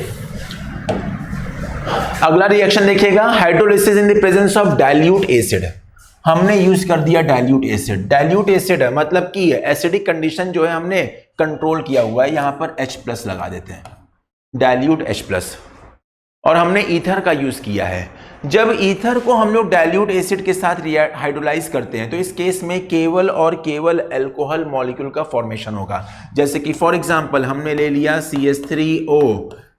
S1: अगला रिएक्शन देखिएगा, hydrolysis in the presence of dilute acid. हमने यूज कर दिया डाइल्यूट एसिड। डाइल्यूट एसिड मतलब कि एसिडिक कंडीशन जो है हमने कंट्रोल किया हुआ है, यहां पर H+ लगा देते हैं, डाइल्यूट H+, और हमने ईथर का यूज किया है। जब ईथर को हम लोग डाइल्यूट एसिड के साथ हाइड्रोलाइज करते हैं तो इस केस में केवल और केवल अल्कोहल मॉलिक्यूल का फॉर्मेशन होगा। जैसे कि फॉर एग्जांपल हमने ले लिया CH3O,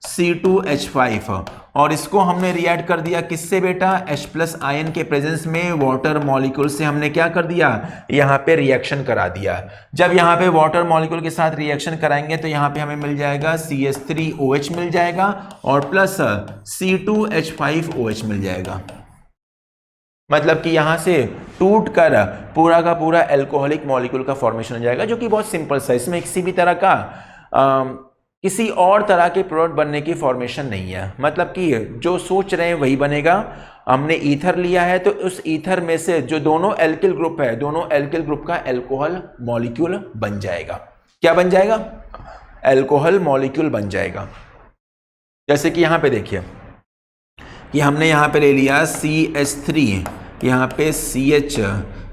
S1: C2H5 और इसको हमने रिएक्ट कर दिया किससे बेटा, H+ आयन के प्रेजेंस में वाटर मॉलिक्यूल से हमने क्या कर दिया, यहाँ पे रिएक्शन करा दिया। जब यहाँ पे वाटर मॉलिक्यूल के साथ रिएक्शन कराएंगे तो यहाँ पे हमें मिल जाएगा CH3OH मिल जाएगा और प्लस C2H5OH मिल जाएगा। मतलब कि यहाँ से टूट कर पूरा का पूरा एल्कोहलिक मॉलिक्यूल का फॉर्मेशन हो जाएगा, जो कि बहुत सिंपल सा, इसमें किसी भी तरह का किसी और तरह के प्रोडक्ट बनने की फॉर्मेशन नहीं है। मतलब कि जो सोच रहे हैं वही बनेगा। हमने ईथर लिया है तो उस ईथर में से जो दोनों एल्किल ग्रुप है, दोनों एल्किल ग्रुप का एल्कोहल मॉलिक्यूल बन जाएगा। क्या बन जाएगा, एल्कोहल मॉलिक्यूल बन जाएगा। जैसे कि यहाँ पे देखिए कि हमने यहाँ पे ले लिया CH3, यहाँ पे CH,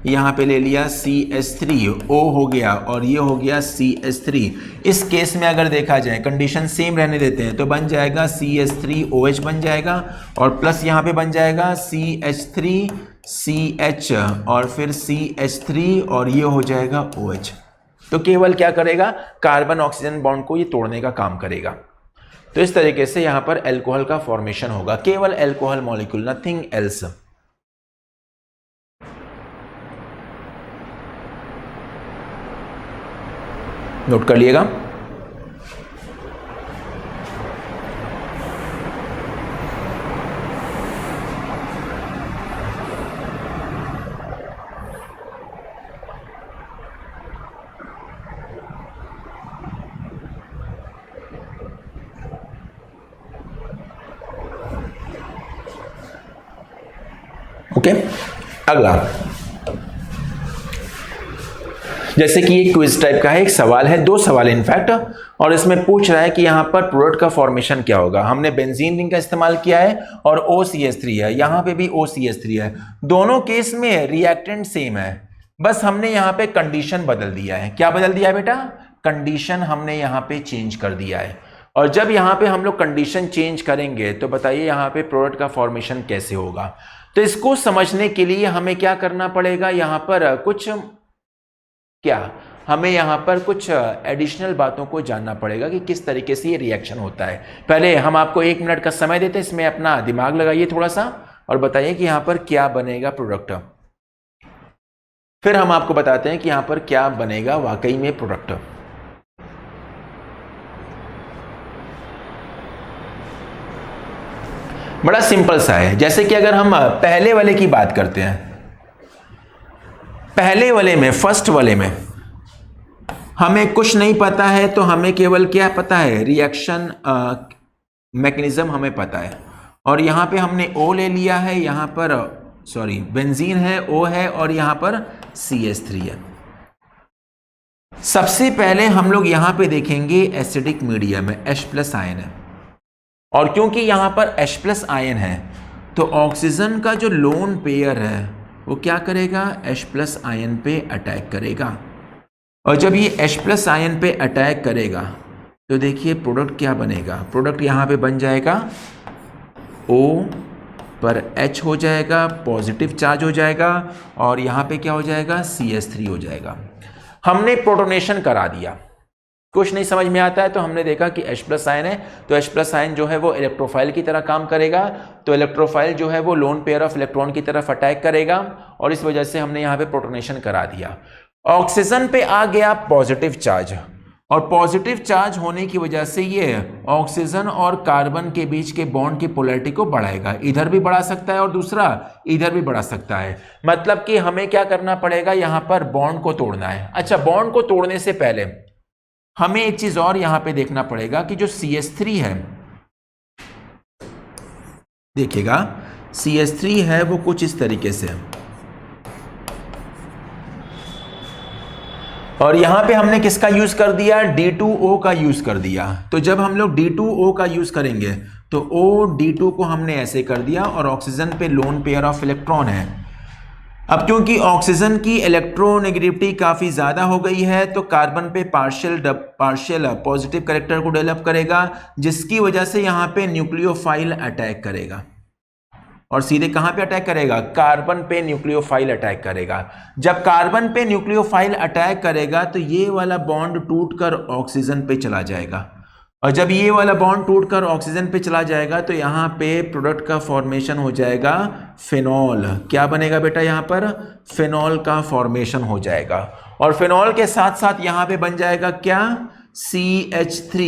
S1: यहाँ पे ले लिया CH3O हो गया और ये हो गया CH3। इस केस में अगर देखा जाए कंडीशन सेम रहने देते हैं तो बन जाएगा CH3OH बन जाएगा और प्लस यहाँ पे बन जाएगा CH3CH और फिर CH3 और ये हो जाएगा OH। तो केवल क्या करेगा, कार्बन ऑक्सीजन बॉन्ड को ये तोड़ने का काम करेगा। तो इस तरीके से यहाँ पर एल्कोहल का फॉर्मेशन होगा, केवल alcohol molecule, nothing else. Note कर लिएगा। ओके, अगला जैसे कि एक क्विज टाइप का है, एक सवाल है, दो सवाल इनफैक्ट, और इसमें पूछ रहा है कि यहाँ पर प्रोडक्ट का फॉर्मेशन क्या होगा। हमने बेंजीन रिंग का इस्तेमाल किया है और OCH3 है, यहाँ पे भी OCH3 है। दोनों केस में रिएक्टेंट सेम है, बस हमने यहाँ पे कंडीशन बदल दिया है। क्या बदल दिया है बेटा, कंडीशन हमने यहाँ पे चेंज कर दिया है। और जब यहाँ पे हम लोग कंडीशन चेंज करेंगे तो बताइए यहाँ पे प्रोडक्ट का फॉर्मेशन कैसे होगा। तो इसको समझने के लिए हमें क्या करना पड़ेगा, यहाँ पर कुछ हमें यहाँ पर कुछ एडिशनल बातों को जानना पड़ेगा कि किस तरीके से ये रिएक्शन होता है। पहले हम आपको 1 मिनट का समय देते हैं, इसमें अपना दिमाग लगाइए थोड़ा सा और बताइए कि यहाँ पर क्या बनेगा प्रोडक्ट। फिर हम आपको बताते हैं कि यहाँ पर क्या बनेगा वाकई में प्रोडक्ट। बड़ा सिंपल सा है। जैसे कि अगर हम पहले वाले की बात करते हैं, पहले वाले में, फर्स्ट वाले में हमें कुछ नहीं पता है, तो हमें केवल क्या पता है, रिएक्शन मैकेनिज्म हमें पता है। और यहाँ पे हमने O ले लिया है, यहाँ पर बेंजीन है, O है और यहाँ पर CH3 है। सबसे पहले हम लोग यहाँ पे देखेंगे एसिडिक मीडियम में H+ आयन है, और क्योंकि यहाँ पर H+ आयन है तो ऑक्सीजन का जो लोन पेयर है वो क्या करेगा, H+ आयन पे अटैक करेगा। और जब ये H+ आयन पे अटैक करेगा तो देखिए प्रोडक्ट क्या बनेगा, प्रोडक्ट यहाँ पे बन जाएगा O पर H हो जाएगा, पॉजिटिव चार्ज हो जाएगा, और यहाँ पे क्या हो जाएगा, CH3 हो जाएगा। हमने प्रोटोनेशन करा दिया। कुछ नहीं समझ में आता है तो हमने देखा कि H+ आयन है तो H+ आयन जो है वो इलेक्ट्रोफाइल की तरह काम करेगा, तो इलेक्ट्रोफाइल जो है वो लोन पेयर ऑफ इलेक्ट्रॉन की तरफ अटैक करेगा, और इस वजह से हमने यहाँ पे प्रोटोनेशन करा दिया। ऑक्सीजन पे आ गया पॉजिटिव चार्ज, और पॉजिटिव चार्ज होने की वजह से ये ऑक्सीजन और कार्बन के बीच के बॉन्ड की पोलैरिटी को बढ़ाएगा। इधर भी बढ़ा सकता है और दूसरा इधर भी बढ़ा सकता है। मतलब कि हमें क्या करना पड़ेगा, यहाँ पर बॉन्ड को तोड़ना है। अच्छा, बॉन्ड को तोड़ने से पहले हमें एक चीज और यहां पे देखना पड़ेगा कि जो CH3 है, देखिएगा CH3 है वो कुछ इस तरीके से है, और यहां पे हमने किसका यूज कर दिया, D2O का यूज कर दिया। तो जब हम लोग D2O का यूज करेंगे तो OD2 को हमने ऐसे कर दिया, और ऑक्सीजन पे लोन पेयर ऑफ इलेक्ट्रॉन है। अब क्योंकि ऑक्सीजन की इलेक्ट्रोनेगेटिविटी काफ़ी ज़्यादा हो गई है तो कार्बन पे पार्शियल पॉजिटिव कैरेक्टर को डेवलप करेगा, जिसकी वजह से यहाँ पे न्यूक्लियोफाइल अटैक करेगा। और सीधे कहाँ पे अटैक करेगा, कार्बन पे न्यूक्लियोफाइल अटैक करेगा। जब कार्बन पे न्यूक्लियोफाइल अटैक करेगा तो ये वाला बॉन्ड टूटकर ऑक्सीजन पे चला जाएगा, और जब ये वाला बॉन्ड टूटकर ऑक्सीजन पे चला जाएगा तो यहाँ पे प्रोडक्ट का फॉर्मेशन हो जाएगा फिनॉल। क्या बनेगा बेटा? यहाँ पर फिनॉल का फॉर्मेशन हो जाएगा। और फिनॉल के साथ साथ यहाँ पे बन जाएगा क्या? CH3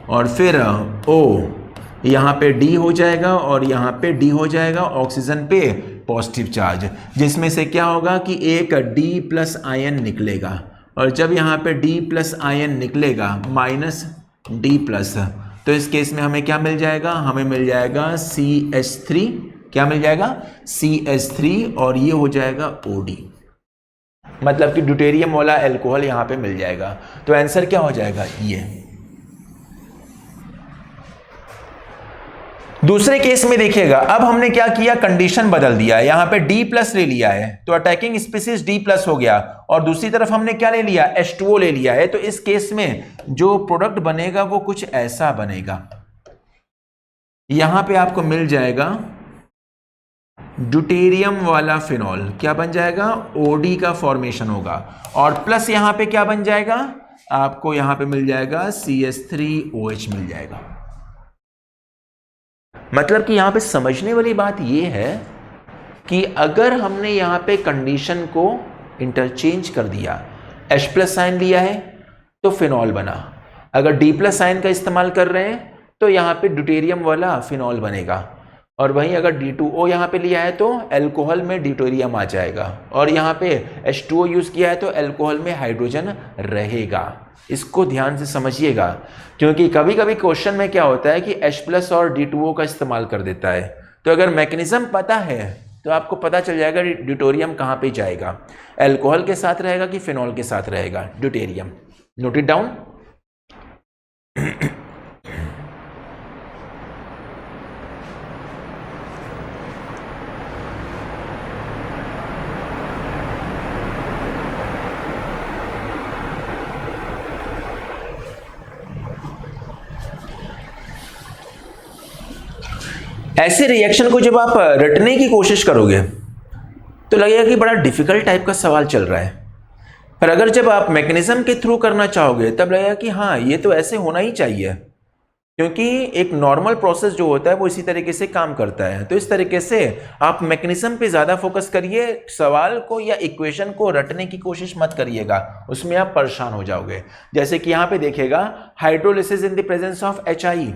S1: और फिर O, यहाँ पे D हो जाएगा और यहाँ पे D हो जाएगा, ऑक्सीजन पे पॉजिटिव चार्ज, जिसमें से क्या होगा कि एक D+ आयन निकलेगा। और जब यहाँ पे D+ आयन निकलेगा -D+, तो इस केस में हमें क्या मिल जाएगा? हमें मिल जाएगा CH3। क्या मिल जाएगा? CH3 और ये हो जाएगा OD, मतलब कि ड्यूटेरियम वाला एल्कोहल यहाँ पे मिल जाएगा। तो आंसर क्या हो जाएगा? ये। दूसरे केस में देखिएगा, अब हमने क्या किया? कंडीशन बदल दिया है। यहां पे D+ ले लिया है तो अटैकिंग स्पीसीज D+ हो गया, और दूसरी तरफ हमने क्या ले लिया? H2O ले लिया है। तो इस केस में जो प्रोडक्ट बनेगा वो कुछ ऐसा बनेगा। यहां पे आपको मिल जाएगा ड्यूटेरियम वाला फिनॉल। क्या बन जाएगा? OD का फॉर्मेशन होगा, और प्लस यहां पे क्या बन जाएगा? आपको यहां पे मिल जाएगा CH3OH मिल जाएगा। मतलब कि यहां पे समझने वाली बात यह है कि अगर हमने यहां पे कंडीशन को इंटरचेंज कर दिया, H+ साइन लिया है तो फिनॉल बना, अगर D+ साइन का इस्तेमाल कर रहे हैं तो यहां पे ड्यूटेरियम वाला फिनॉल बनेगा, और वहीं अगर D2O यहां पे लिया है तो एल्कोहल में ड्यूटेरियम आ जाएगा, और यहां पे H2O यूज किया है तो एल्कोहल में हाइड्रोजन रहेगा। इसको ध्यान से समझिएगा, क्योंकि कभी कभी क्वेश्चन में क्या होता है कि H+ और D2O का इस्तेमाल कर देता है। तो अगर मैकेनिज्म पता है तो आपको पता चल जाएगा ड्यूटेरियम कहाँ पे जाएगा, एल्कोहल के साथ रहेगा कि फिनॉल के साथ रहेगा ड्यूटेरियम। Note it down. ऐसे रिएक्शन को जब आप रटने की कोशिश करोगे तो लगेगा कि बड़ा डिफिकल्ट टाइप का सवाल चल रहा है, पर अगर जब आप मैकेनिज्म के थ्रू करना चाहोगे तब लगेगा कि हाँ ये तो ऐसे होना ही चाहिए, क्योंकि एक नॉर्मल प्रोसेस जो होता है वो इसी तरीके से काम करता है। तो इस तरीके से आप मैकेनिज्म पे ज़्यादा फोकस करिए, सवाल को या इक्वेशन को रटने की कोशिश मत करिएगा, उसमें आप परेशान हो जाओगे। जैसे कि यहाँ पे देखिएगा, hydrolysis in the presence of HI,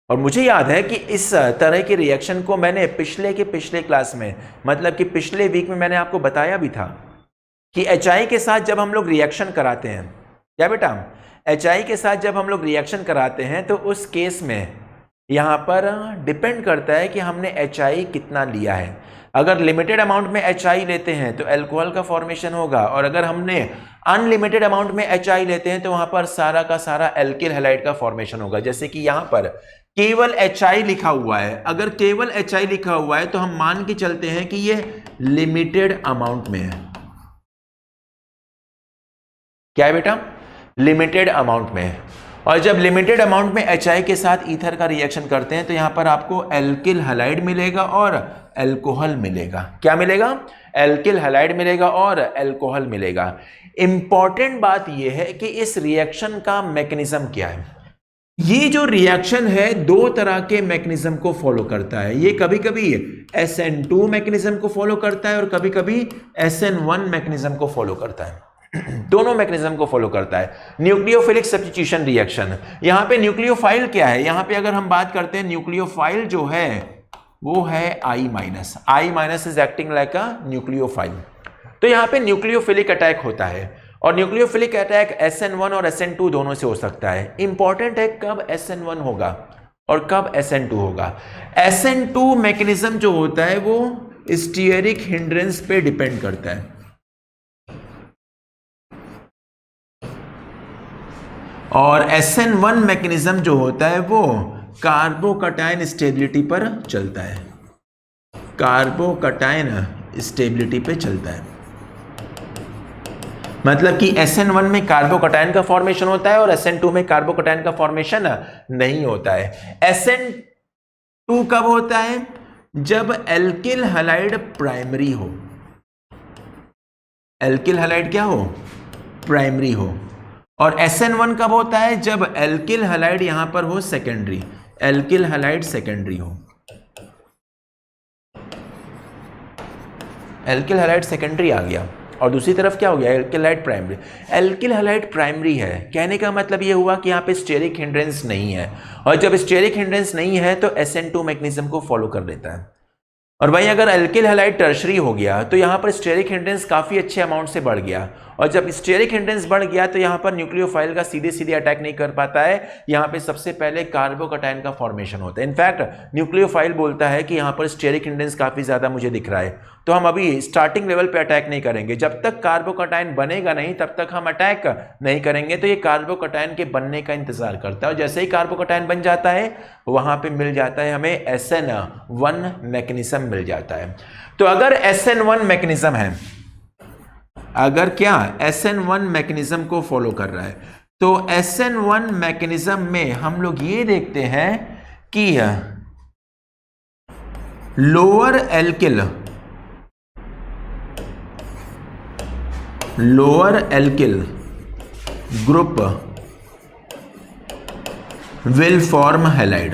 S1: और मुझे याद है कि इस तरह के रिएक्शन को मैंने पिछले क्लास में, मतलब कि पिछले वीक में मैंने आपको बताया भी था कि HI के साथ जब हम लोग रिएक्शन कराते हैं, क्या बेटा, HI के साथ जब हम लोग रिएक्शन कराते हैं तो उस केस में यहाँ पर डिपेंड करता है कि हमने HI कितना लिया है। अगर लिमिटेड अमाउंट में HI लेते हैं तो एल्कोहल का फॉर्मेशन होगा, और अगर हमने अनलिमिटेड अमाउंट में HI लेते हैं तो वहाँ पर सारा का सारा एल्किल हैलाइड का फॉर्मेशन होगा। जैसे कि यहाँ पर केवल HI लिखा हुआ है, अगर केवल HI लिखा हुआ है तो हम मान के चलते हैं कि ये लिमिटेड अमाउंट में है। क्या है बेटा? लिमिटेड अमाउंट में है। और जब लिमिटेड अमाउंट में HI के साथ ईथर का रिएक्शन करते हैं तो यहां पर आपको एल्किल हैलाइड मिलेगा और एल्कोहल मिलेगा। क्या मिलेगा? एल्किल हैलाइड मिलेगा और एल्कोहल मिलेगा। इंपॉर्टेंट बात यह है कि इस रिएक्शन का मैकेनिज्म क्या है। ये जो रिएक्शन है दो तरह के मैकेनिज्म को फॉलो करता है। ये कभी कभी SN2 मैकेनिज्म को फॉलो करता है और कभी कभी SN1 मैकेनिज्म को फॉलो करता है। दोनों मैकेनिज्म को फॉलो करता है। न्यूक्लियोफिलिक सब्स्टिट्यूशन रिएक्शन, यहां पे न्यूक्लियोफाइल क्या है? यहां पे अगर हम बात करते हैं न्यूक्लियोफाइल जो है वो है I- is acting like a nucleophile. तो यहां पे न्यूक्लियोफिलिक अटैक होता है, और न्यूक्लियोफिलिक अटैक SN1 और SN2 दोनों से हो सकता है। इंपॉर्टेंट है कब SN1 होगा और कब SN2 होगा। SN2 मैकेनिज्म जो होता है वो स्टीयरिक हिंड्रेंस पे डिपेंड करता है, और SN1 मैकेनिज्म जो होता है वो कार्बोकटायन स्टेबिलिटी पर चलता है, कार्बोकटायन स्टेबिलिटी पे चलता है। मतलब कि SN1 में कार्बोकटायन का फॉर्मेशन होता है और SN2 में कार्बोकटायन का फॉर्मेशन नहीं होता है। SN2 कब होता है? जब एल्किल हैलाइड प्राइमरी हो। एल्किल हैलाइड क्या हो? प्राइमरी हो। और SN1 कब होता है? जब एल्किल हैलाइड यहां पर हो सेकेंडरी, एल्किल हैलाइड सेकेंडरी हो, एल्किल हैलाइड सेकेंडरी आ गया। और दूसरी तरफ क्या हो गया? Alkyl halide primary. Alkyl halide primary है, कहने का मतलब ये हुआ कि यहाँ पे स्टेरिक हिंड्रेंस नहीं है, और जब स्टेरिक हिंड्रेंस नहीं है तो SN2 मैग्नीज्म को फॉलो कर लेता है। और भाई अगर एल्किल हैलाइड टर्शरी हो गया तो यहाँ पर स्टेरिक हिंड्रेंस काफ़ी अच्छे अमाउंट से बढ़ गया, और जब स्टेरिक हिंड्रेंस बढ़ गया तो यहाँ पर न्यूक्लियोफाइल का सीधे सीधे अटैक नहीं कर पाता है, यहाँ पे सबसे पहले कार्बोकटायन का फॉर्मेशन होता है। इनफैक्ट न्यूक्लियोफाइल बोलता है कि यहाँ पर स्टेरिक हिंड्रेंस काफ़ी ज़्यादा मुझे दिख रहा है, तो हम अभी स्टार्टिंग लेवल पे अटैक नहीं करेंगे, जब तक कार्बोकटायन बनेगा नहीं तब तक हम अटैक नहीं करेंगे। तो ये कार्बोकटायन के बनने का इंतजार करता है, और जैसे ही कार्बोकटायन बन जाता है वहां पे मिल जाता है हमें SN1 मैकेनिज्म मिल जाता है। तो अगर SN1 मैकेनिज्म है, अगर क्या SN1 मैकेनिज्म को फॉलो कर रहा है, तो SN1 मैकेनिज्म में हम लोग ये देखते हैं कि lower alkyl group will form halide,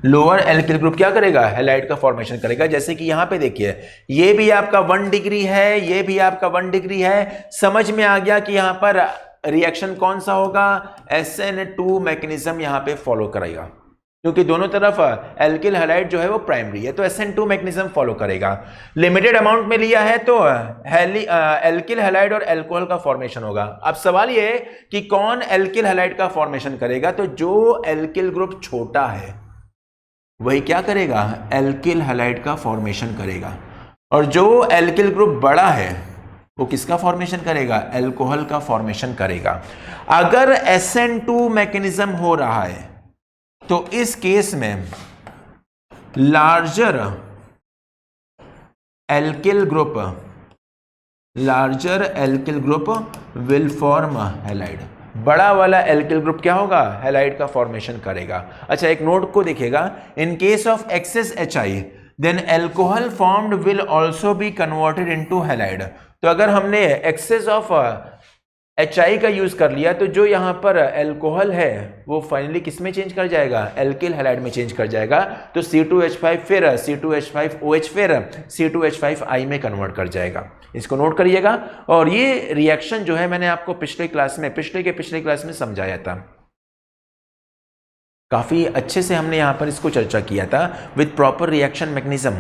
S1: lower alkyl group क्या करेगा? हैलाइड का फॉर्मेशन करेगा। जैसे कि यहां पे देखिए, ये भी आपका 1 डिग्री है, ये भी आपका 1 डिग्री है, समझ में आ गया कि यहां पर रिएक्शन कौन सा होगा? SN2 मैकेनिज्म यहां पे फॉलो करेगा, क्योंकि दोनों तरफ एल्किल हैलाइड जो है वो प्राइमरी है, तो SN2 मैकेनिज्म फॉलो करेगा। लिमिटेड अमाउंट में लिया है तो एल्किल हैलाइड और अल्कोहल का फॉर्मेशन होगा। अब सवाल ये है कि कौन एल्किल हैलाइड का फॉर्मेशन करेगा? तो जो एल्किल ग्रुप छोटा है वही क्या करेगा? एल्किल हैलाइड का फॉर्मेशन करेगा, और जो एल्किल ग्रुप बड़ा है वो किसका फॉर्मेशन करेगा? अल्कोहल का फॉर्मेशन करेगा। अगर SN2 मैकेनिज्म हो रहा है तो इस केस में larger alkyl group will form halide, बड़ा वाला एल्किल ग्रुप क्या होगा? हैलाइड का फॉर्मेशन करेगा। अच्छा, एक नोट को देखिएगा, in case of excess HI then alcohol formed will also be converted into halide. तो अगर हमने एक्सेस ऑफ HI का यूज कर लिया तो जो यहां पर अल्कोहल है वो फाइनली किस में चेंज कर जाएगा? एल्किल हैलाइड में चेंज कर जाएगा। तो C2H5 फिर C2H5OH फिर C2H5I में कन्वर्ट कर जाएगा। इसको नोट करिएगा। और ये रिएक्शन जो है मैंने आपको पिछले क्लास में समझाया था, काफी अच्छे से हमने यहां पर इसको चर्चा किया था विथ प्रॉपर रिएक्शन मैकेनिज्म।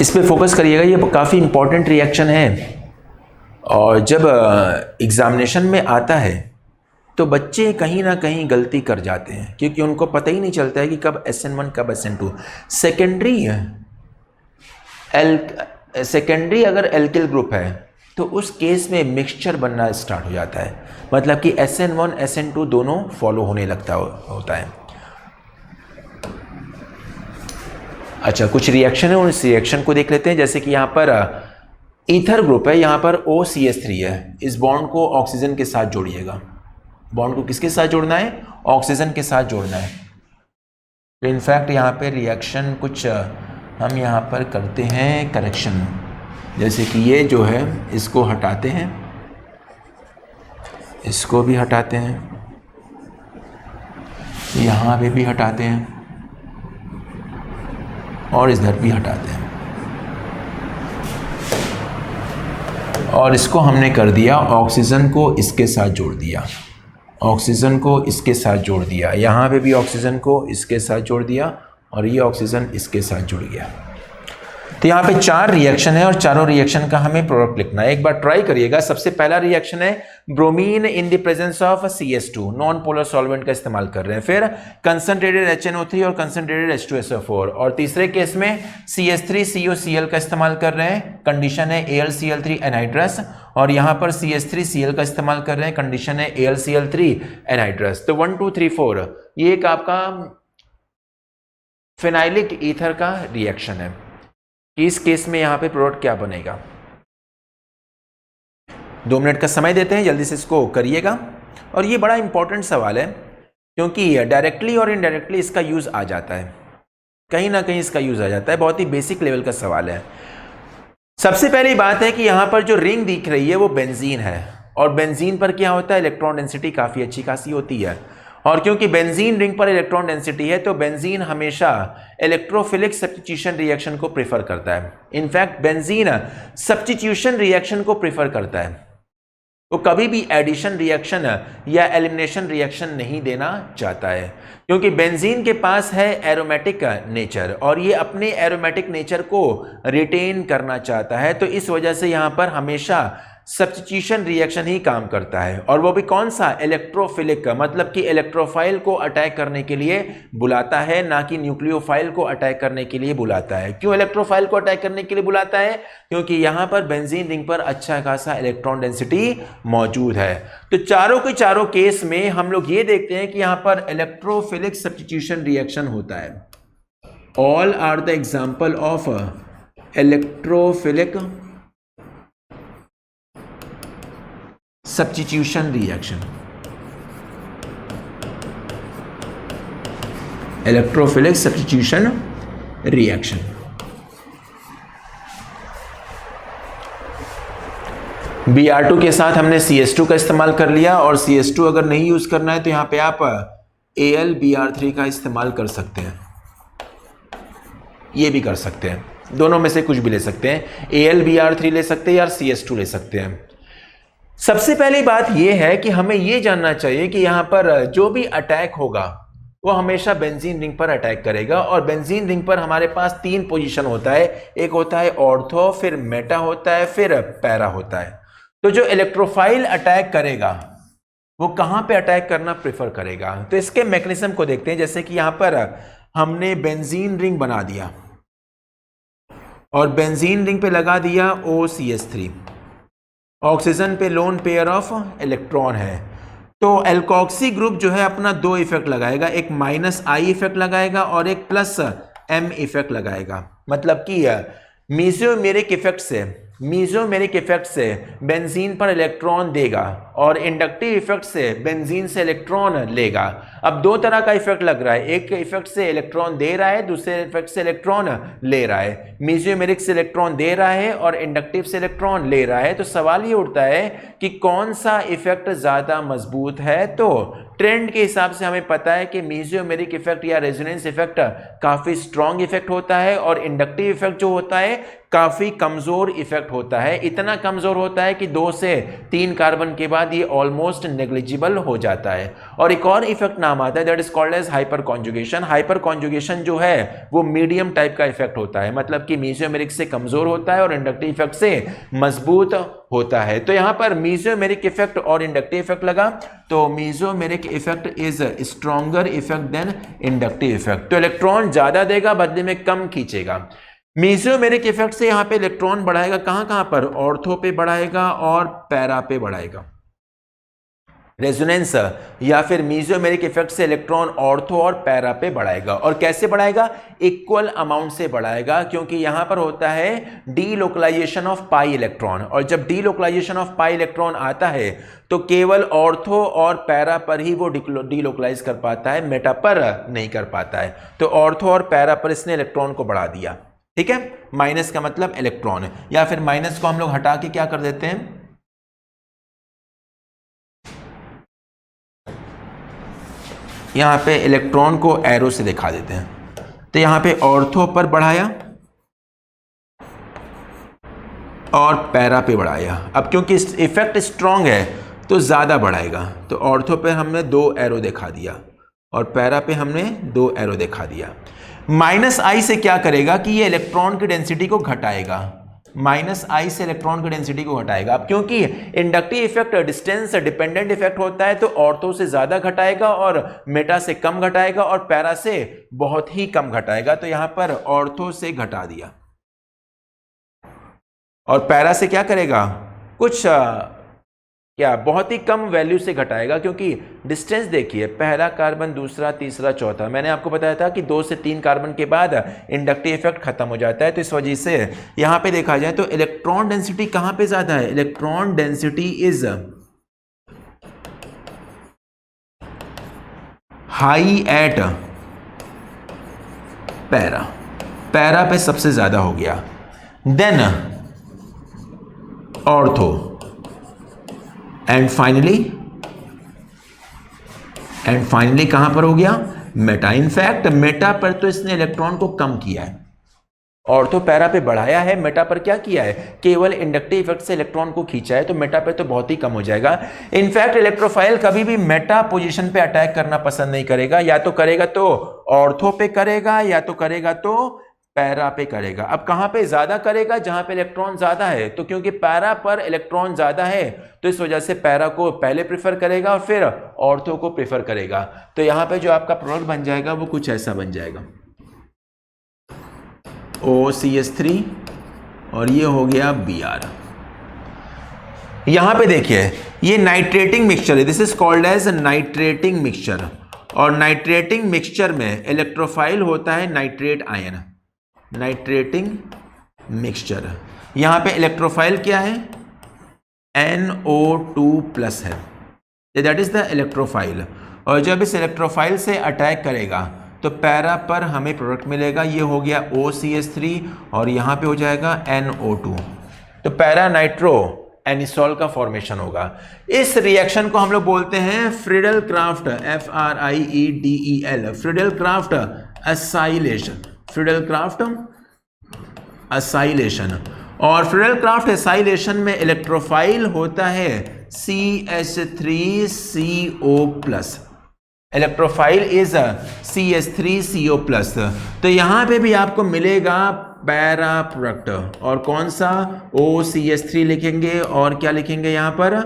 S1: इस पे फोकस करिएगा, ये काफ़ी इंपॉर्टेंट रिएक्शन है, और जब एग्जामिनेशन में आता है तो बच्चे कहीं ना कहीं गलती कर जाते हैं, क्योंकि उनको पता ही नहीं चलता है कि कब SN1 कब SN2। सेकेंडरी अगर एल्किल ग्रुप है तो उस केस में मिक्सचर बनना स्टार्ट हो जाता है, मतलब कि SN1 SN2 दोनों फॉलो होने लगता होता है। अच्छा, कुछ रिएक्शन है, उस रिएक्शन को देख लेते हैं। जैसे कि यहाँ पर ईथर ग्रुप है, यहाँ पर OCH3 है, इस बॉन्ड को ऑक्सीजन के साथ जोड़िएगा। बॉन्ड को किसके साथ जोड़ना है? ऑक्सीजन के साथ जोड़ना है। तो इनफैक्ट यहाँ पे रिएक्शन कुछ हम यहाँ पर करते हैं करेक्शन, जैसे कि ये जो है इसको हटाते हैं, इसको भी हटाते हैं, यहाँ पे भी हटाते हैं, और इधर भी हटाते हैं, और इसको हमने कर दिया, ऑक्सीजन को इसके साथ जोड़ दिया, ऑक्सीजन को इसके साथ जोड़ दिया, यहाँ पे भी ऑक्सीजन को इसके साथ जोड़ दिया, और ये ऑक्सीजन इसके साथ जुड़ गया। तो यहाँ पे 4 रिएक्शन है, और चारों रिएक्शन का हमें प्रोडक्ट लिखना है। एक बार ट्राई करिएगा। सबसे पहला रिएक्शन है bromine in the presence of CH2, non polar solvent का इस्तेमाल कर रहे हैं। फिर कंसंट्रेटेड HNO3 और कंसंट्रेटेड H2SO4, और तीसरे केस में CH3COCl का इस्तेमाल कर रहे हैं, कंडीशन है AlCl3 एनहाइड्रस, और यहाँ पर CH3Cl का इस्तेमाल कर रहे हैं, कंडीशन है AlCl3 एनहाइड्रस। तो 1 2 3 4 ये एक आपका फिनाइलिक ईथर का रिएक्शन है। इस केस में यहाँ पे प्रोडक्ट क्या बनेगा? 2 मिनट का समय देते हैं, जल्दी से इसको करिएगा। और ये बड़ा इंपॉर्टेंट सवाल है क्योंकि डायरेक्टली और इनडायरेक्टली इसका यूज़ आ जाता है, कहीं ना कहीं इसका यूज़ आ जाता है। बहुत ही बेसिक लेवल का सवाल है। सबसे पहली बात है कि यहाँ पर जो रिंग दिख रही है वो बेंजीन है, और बेंजीन पर क्या होता है, इलेक्ट्रॉन डेंसिटी काफ़ी अच्छी खासी होती है। और क्योंकि बेंजीन रिंग पर इलेक्ट्रॉन डेंसिटी है तो बेंजीन हमेशा इलेक्ट्रोफिलिक सब्स्टिट्यूशन रिएक्शन को प्रेफर करता है। इनफैक्ट बेंजीन सब्स्टिट्यूशन रिएक्शन को प्रेफर करता है, वो कभी भी एडिशन रिएक्शन या एलिमिनेशन रिएक्शन नहीं देना चाहता है, क्योंकि बेंजीन के पास है एरोमेटिक नेचर और ये अपने एरोमेटिक नेचर को रिटेन करना चाहता है। तो इस वजह से यहाँ पर हमेशा सब्स्टिट्यूशन रिएक्शन ही काम करता है, और वो भी कौन सा, इलेक्ट्रोफिलिक, मतलब कि इलेक्ट्रोफाइल को अटैक करने के लिए बुलाता है, ना कि न्यूक्लियोफाइल को अटैक करने के लिए बुलाता है। क्यों इलेक्ट्रोफाइल को अटैक करने के लिए बुलाता है, क्योंकि यहां पर बेंजीन रिंग पर अच्छा खासा इलेक्ट्रॉन डेंसिटी मौजूद है। तो चारों के चारों केस में हम लोग ये देखते हैं कि यहां पर इलेक्ट्रोफिलिक सब्स्टिट्यूशन रिएक्शन होता है। All are the example of electrophilic substitution reaction, electrophilic substitution reaction. Br2 के साथ हमने CH2 का इस्तेमाल कर लिया, और CH2 अगर नहीं यूज करना है तो यहां पे आप AlBr3 का इस्तेमाल कर सकते हैं, ये भी कर सकते हैं, दोनों में से कुछ भी ले सकते हैं, AlBr3 ले सकते हैं या CH2 ले सकते हैं। सबसे पहली बात यह है कि हमें यह जानना चाहिए कि यहां पर जो भी अटैक होगा वो हमेशा बेंजीन रिंग पर अटैक करेगा, और बेंजीन रिंग पर हमारे पास 3 पोजीशन होता है, एक होता है ऑर्थो, फिर मेटा होता है, फिर पैरा होता है। तो जो इलेक्ट्रोफाइल अटैक करेगा वो कहां पे अटैक करना प्रेफर करेगा, तो इसके मैकेनिज्म को देखते हैं। जैसे कि यहां पर हमने बेंजीन रिंग बना दिया और बेंजीन रिंग पे लगा दिया OCH3, ऑक्सीजन पे लोन पेयर ऑफ इलेक्ट्रॉन है, तो एल्कोक्सी ग्रुप जो है अपना 2 इफेक्ट लगाएगा, एक -I इफेक्ट लगाएगा और एक +M इफेक्ट लगाएगा। मतलब कि मीजोमेरिक इफेक्ट से बेंजीन पर इलेक्ट्रॉन देगा और इंडक्टिव इफेक्ट से बेंजीन से इलेक्ट्रॉन लेगा। अब 2 तरह का इफेक्ट लग रहा है, एक इफेक्ट से इलेक्ट्रॉन दे रहा है, दूसरे इफेक्ट से इलेक्ट्रॉन ले रहा है। मीजोमेरिक से इलेक्ट्रॉन दे रहा है और इंडक्टिव से इलेक्ट्रॉन ले रहा है। तो सवाल ये उठता है कि कौन सा इफेक्ट ज्यादा मजबूत है। तो ट्रेंड के हिसाब से हमें पता है कि मीजोमेरिक इफेक्ट या रेजोनेंस इफेक्ट काफी स्ट्रॉन्ग इफेक्ट होता है, और इंडक्टिव इफेक्ट जो होता है काफी कमजोर इफेक्ट होता है। इतना कमजोर होता है कि 2 से 3 कार्बन के बाद ये ऑलमोस्ट नेग्लिजिबल हो जाता है। और एक और इफेक्ट नाम आता है, that is called as hyperconjugation. Hyperconjugation जो है वो मीडियम टाइप का इफेक्ट होता है, मतलब कि मीजोमेरिक से कमजोर होता है और इंडक्टिव इफेक्ट से मजबूत होता है। तो यहां पर मीजोमेरिक इफेक्ट और इंडक्टिव इफेक्ट लगा, तो mesomeric effect is stronger effect than inductive effect. तो इलेक्ट्रॉन ज्यादा देगा, बदले में कम खींचेगा। मीजोमेरिक इफेक्ट से यहां पे इलेक्ट्रॉन बढ़ाएगा, कहां पर, ऑर्थो पे बढ़ाएगा और पैरा पे बढ़ाएगा। रेजोनेंस या फिर मीजोमेरिक इफेक्ट से इलेक्ट्रॉन ऑर्थो और पैरा पे बढ़ाएगा। और कैसे बढ़ाएगा, इक्वल अमाउंट से बढ़ाएगा, क्योंकि यहां पर होता है डीलोकलाइजेशन ऑफ पाई इलेक्ट्रॉन, और जब डीलोकलाइजेशन ऑफ पाई इलेक्ट्रॉन आता है तो केवल ऑर्थो और पैरा पर ही वो डीलोकलाइज कर पाता है, मेटा पर नहीं कर पाता है। तो ऑर्थो और पैरा पर इसने इलेक्ट्रॉन को बढ़ा दिया, ठीक है। माइनस का मतलब इलेक्ट्रॉन, या फिर माइनस को हम लोग हटा के क्या कर देते हैं, यहां पे इलेक्ट्रॉन को एरो से दिखा देते हैं। तो यहां पे ऑर्थो पर बढ़ाया और पैरा पे बढ़ाया। अब क्योंकि इफेक्ट स्ट्रांग है तो ज्यादा बढ़ाएगा, तो ऑर्थो पे हमने 2 एरो दिखा दिया और पैरा पे हमने 2 एरो दिखा दिया। -I से क्या करेगा कि ये इलेक्ट्रॉन की डेंसिटी को घटाएगा, -I से इलेक्ट्रॉन की डेंसिटी को घटाएगा। अब क्योंकि inductive effect distance dependent effect होता है, तो ऑर्थो से ज्यादा घटाएगा और मेटा से कम घटाएगा और पैरा से बहुत ही कम घटाएगा। तो यहां पर ऑर्थो से घटा दिया और पैरा से क्या करेगा, कुछ क्या बहुत ही कम वैल्यू से घटाएगा, क्योंकि डिस्टेंस देखिए, पहला कार्बन, दूसरा, तीसरा, चौथा। मैंने आपको बताया था कि 2 से 3 कार्बन के बाद इंडक्टिव इफेक्ट खत्म हो जाता है। तो इस वजह से यहां पे देखा जाए तो इलेक्ट्रॉन डेंसिटी कहां पे ज्यादा है? Electron density is high at para, para पे सबसे ज्यादा हो गया। देन ऑर्थो एंड फाइनली कहां पर हो गया? मेटा। इनफैक्ट मेटा पर तो इसने इलेक्ट्रॉन को कम किया है, ऑर्थो पैरा पे बढ़ाया है, मेटा पर क्या किया है? केवल इंडक्टिव इफेक्ट से इलेक्ट्रॉन को खींचा है। तो मेटा पे तो बहुत ही कम हो जाएगा। इनफैक्ट इलेक्ट्रोफाइल कभी भी मेटा पोजीशन पे अटैक करना पसंद नहीं करेगा, या तो करेगा तो ऑर्थो पे करेगा, या तो करेगा तो पैरा पे करेगा। अब कहां पे ज्यादा करेगा? जहां पे इलेक्ट्रॉन ज्यादा है। तो क्योंकि पैरा पर इलेक्ट्रॉन ज्यादा है तो इस वजह से पैरा को पहले प्रेफर करेगा और फिर ऑर्थो को प्रेफर करेगा। तो यहां पे जो आपका प्रोडक्ट बन जाएगा वो कुछ ऐसा बन जाएगा, OCH3 और ये हो गया Br। यहां पे देखिए ये नाइट्रेटिंग मिक्सचर है, this is called as nitrating mixture. और नाइट्रेटिंग मिक्सचर में इलेक्ट्रोफाइल होता है नाइट्रेट आयन, नाइट्रेटिंग मिक्सचर। यहां पे इलेक्ट्रोफाइल क्या है? NO2+ है, दैट इज द इलेक्ट्रोफाइल। और जब इस इलेक्ट्रोफाइल से अटैक करेगा तो पैरा पर हमें प्रोडक्ट मिलेगा, ये हो गया OCH3 और यहां पे हो जाएगा NO2। तो पैरा नाइट्रो एनिसोल का फॉर्मेशन होगा। इस रिएक्शन को हम लोग बोलते हैं Friedel craft, FRIEDEL, Friedel Crafts acylation, Friedel Crafts acylation. और फ्रीडल क्राफ्ट एसाइलेशन में इलेक्ट्रोफाइल होता है CH3CO+, इलेक्ट्रोफाइल इज CH3CO+। तो यहां पे भी आपको मिलेगा पैरा प्रोडक्ट, और कौन सा? OCH3 लिखेंगे और क्या लिखेंगे यहां पर?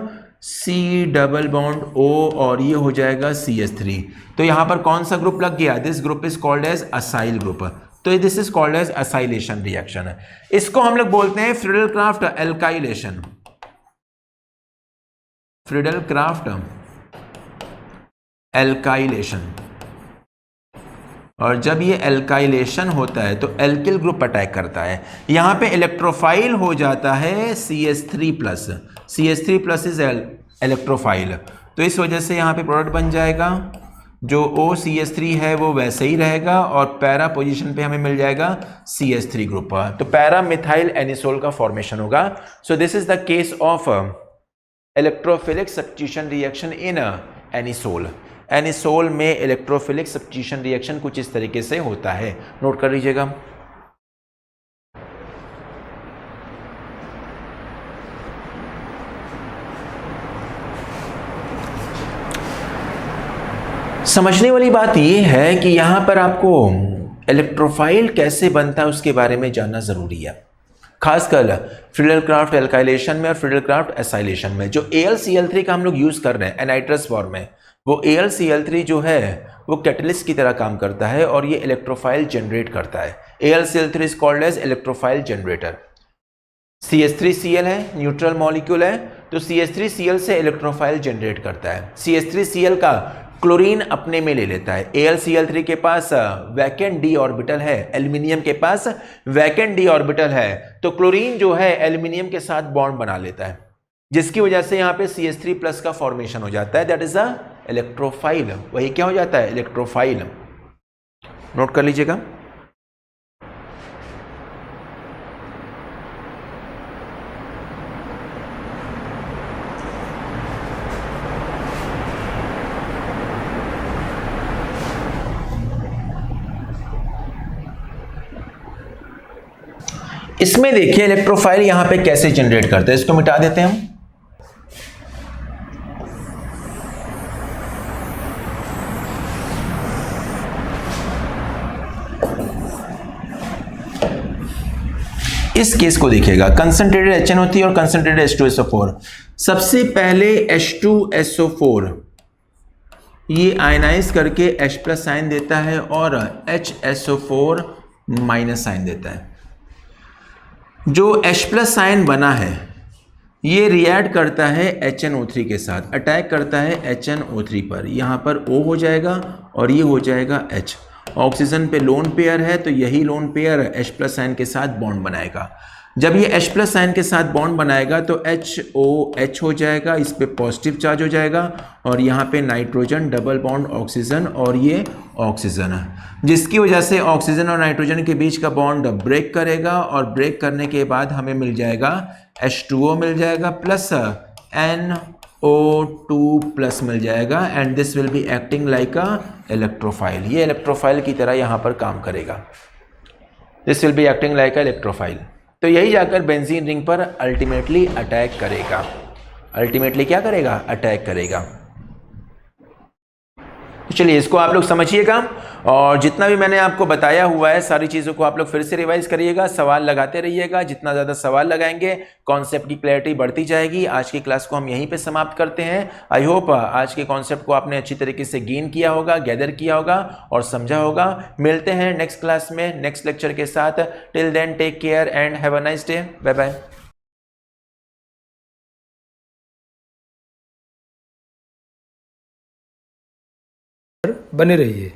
S1: C+O और ये हो जाएगा CH3। तो यहां पर कौन सा ग्रुप लग गया? This group is called as acyl group. तो this is called as acylation reaction. इसको हम लोग बोलते हैं Friedel Crafts alkylation, Friedel Crafts alkylation. और जब ये एल्काइलेशन होता है तो एल्किल ग्रुप अटैक करता है। यहां पे इलेक्ट्रोफाइल हो जाता है CH3+, CH3+ इज इलेक्ट्रोफाइल। तो इस वजह से यहां पे प्रोडक्ट बन जाएगा, जो OCH3 है वो वैसे ही रहेगा और पैरा पोजीशन पे हमें मिल जाएगा CH3 ग्रुप। तो पैरा मिथाइल एनिसोल का फॉर्मेशन होगा। सो this is the case of electrophilic substitution reaction in anisole. Anisole में इलेक्ट्रोफिलिक सब्स्टिट्यूशन रिएक्शन कुछ इस तरीके से होता है, नोट कर लीजिएगा। समझने वाली बात यह है कि यहां पर आपको इलेक्ट्रोफाइल कैसे बनता है उसके बारे में जानना जरूरी है, खासकर फ्रीडल क्राफ्ट एल्काइलेशन में और फ्रीडल क्राफ्ट एसाइलेशन में। जो AlCl3 का हम लोग यूज कर रहे हैं एनाइट्रस फॉर्म में, वो AlCl3 जो है वो कैटलिस्ट की तरह काम करता है और ये इलेक्ट्रोफाइल जनरेट करता है। AlCl3 is called as electrophile generator. CH3Cl है, न्यूट्रल मॉलिक्यूल है, तो CH3Cl से इलेक्ट्रोफाइल जनरेट करता है। CH3Cl का क्लोरीन अपने में ले लेता है। AlCl3 के पास वैकेंट d ऑर्बिटल है, एल्यूमिनियम के पास वैकेंट d ऑर्बिटल है, तो क्लोरीन जो है एल्यूमिनियम के साथ बॉन्ड बना लेता है, जिसकी वजह से यहां पे CH3+ का फॉर्मेशन हो जाता है, दैट इज अ इलेक्ट्रोफाइल। वही क्या हो जाता है? इलेक्ट्रोफाइल। नोट कर लीजिएगा। इसमें देखिए इलेक्ट्रोफाइल यहां पे कैसे जनरेट करते हैं, इसको मिटा देते हैं हम। इस केस को देखिएगा, कंसंट्रेटेड HN होती है और कंसंट्रेटेड H2SO4। सबसे पहले H2SO4 ये आयनाइज करके H+ साइन देता है और HSO4 माइनस साइन देता है। जो H+ साइन बना है ये रिएक्ट करता है HNO3 के साथ, अटैक करता है HNO3 पर। यहाँ पर O हो जाएगा और ये हो जाएगा H। ऑक्सीजन पे लोन पेयर है तो यही लोन पेयर H+ आयन के साथ बॉन्ड बनाएगा। जब ये H+ आयन के साथ बॉन्ड बनाएगा तो HOH हो जाएगा, इस पे पॉजिटिव चार्ज हो जाएगा और यहाँ पे नाइट्रोजन डबल बॉन्ड ऑक्सीजन और ये ऑक्सीजन है, जिसकी वजह से ऑक्सीजन और नाइट्रोजन के बीच का बॉन्ड ब्रेक करेगा और ब्रेक करने के बाद हमें मिल जाएगा H2O मिल जाएगा प्लस NO2 प्लस मिल जाएगा and this will be acting like a electrophile. ये इलेक्ट्रोफाइल की तरह यहाँ पर काम करेगा। This will be acting like a electrophile. तो यही जाकर बेंजीन रिंग पर अल्टीमेटली अटैक करेगा। अल्टीमेटली क्या करेगा? अटैक करेगा। तो चलिए इसको आप लोग समझिएगा और जितना भी मैंने आपको बताया हुआ है सारी चीज़ों को आप लोग फिर से रिवाइज करिएगा, सवाल लगाते रहिएगा। जितना ज़्यादा सवाल लगाएंगे कॉन्सेप्ट की क्लैरिटी बढ़ती जाएगी। आज की क्लास को हम यहीं पे समाप्त करते हैं। आई होप आज के कॉन्सेप्ट को आपने अच्छी तरीके से गेन किया होगा, गैदर किया होगा और समझा होगा। मिलते हैं नेक्स्ट क्लास में नेक्स्ट लेक्चर के साथ। Till then take care and have a nice day. Bye bye.
S2: बने रहिए।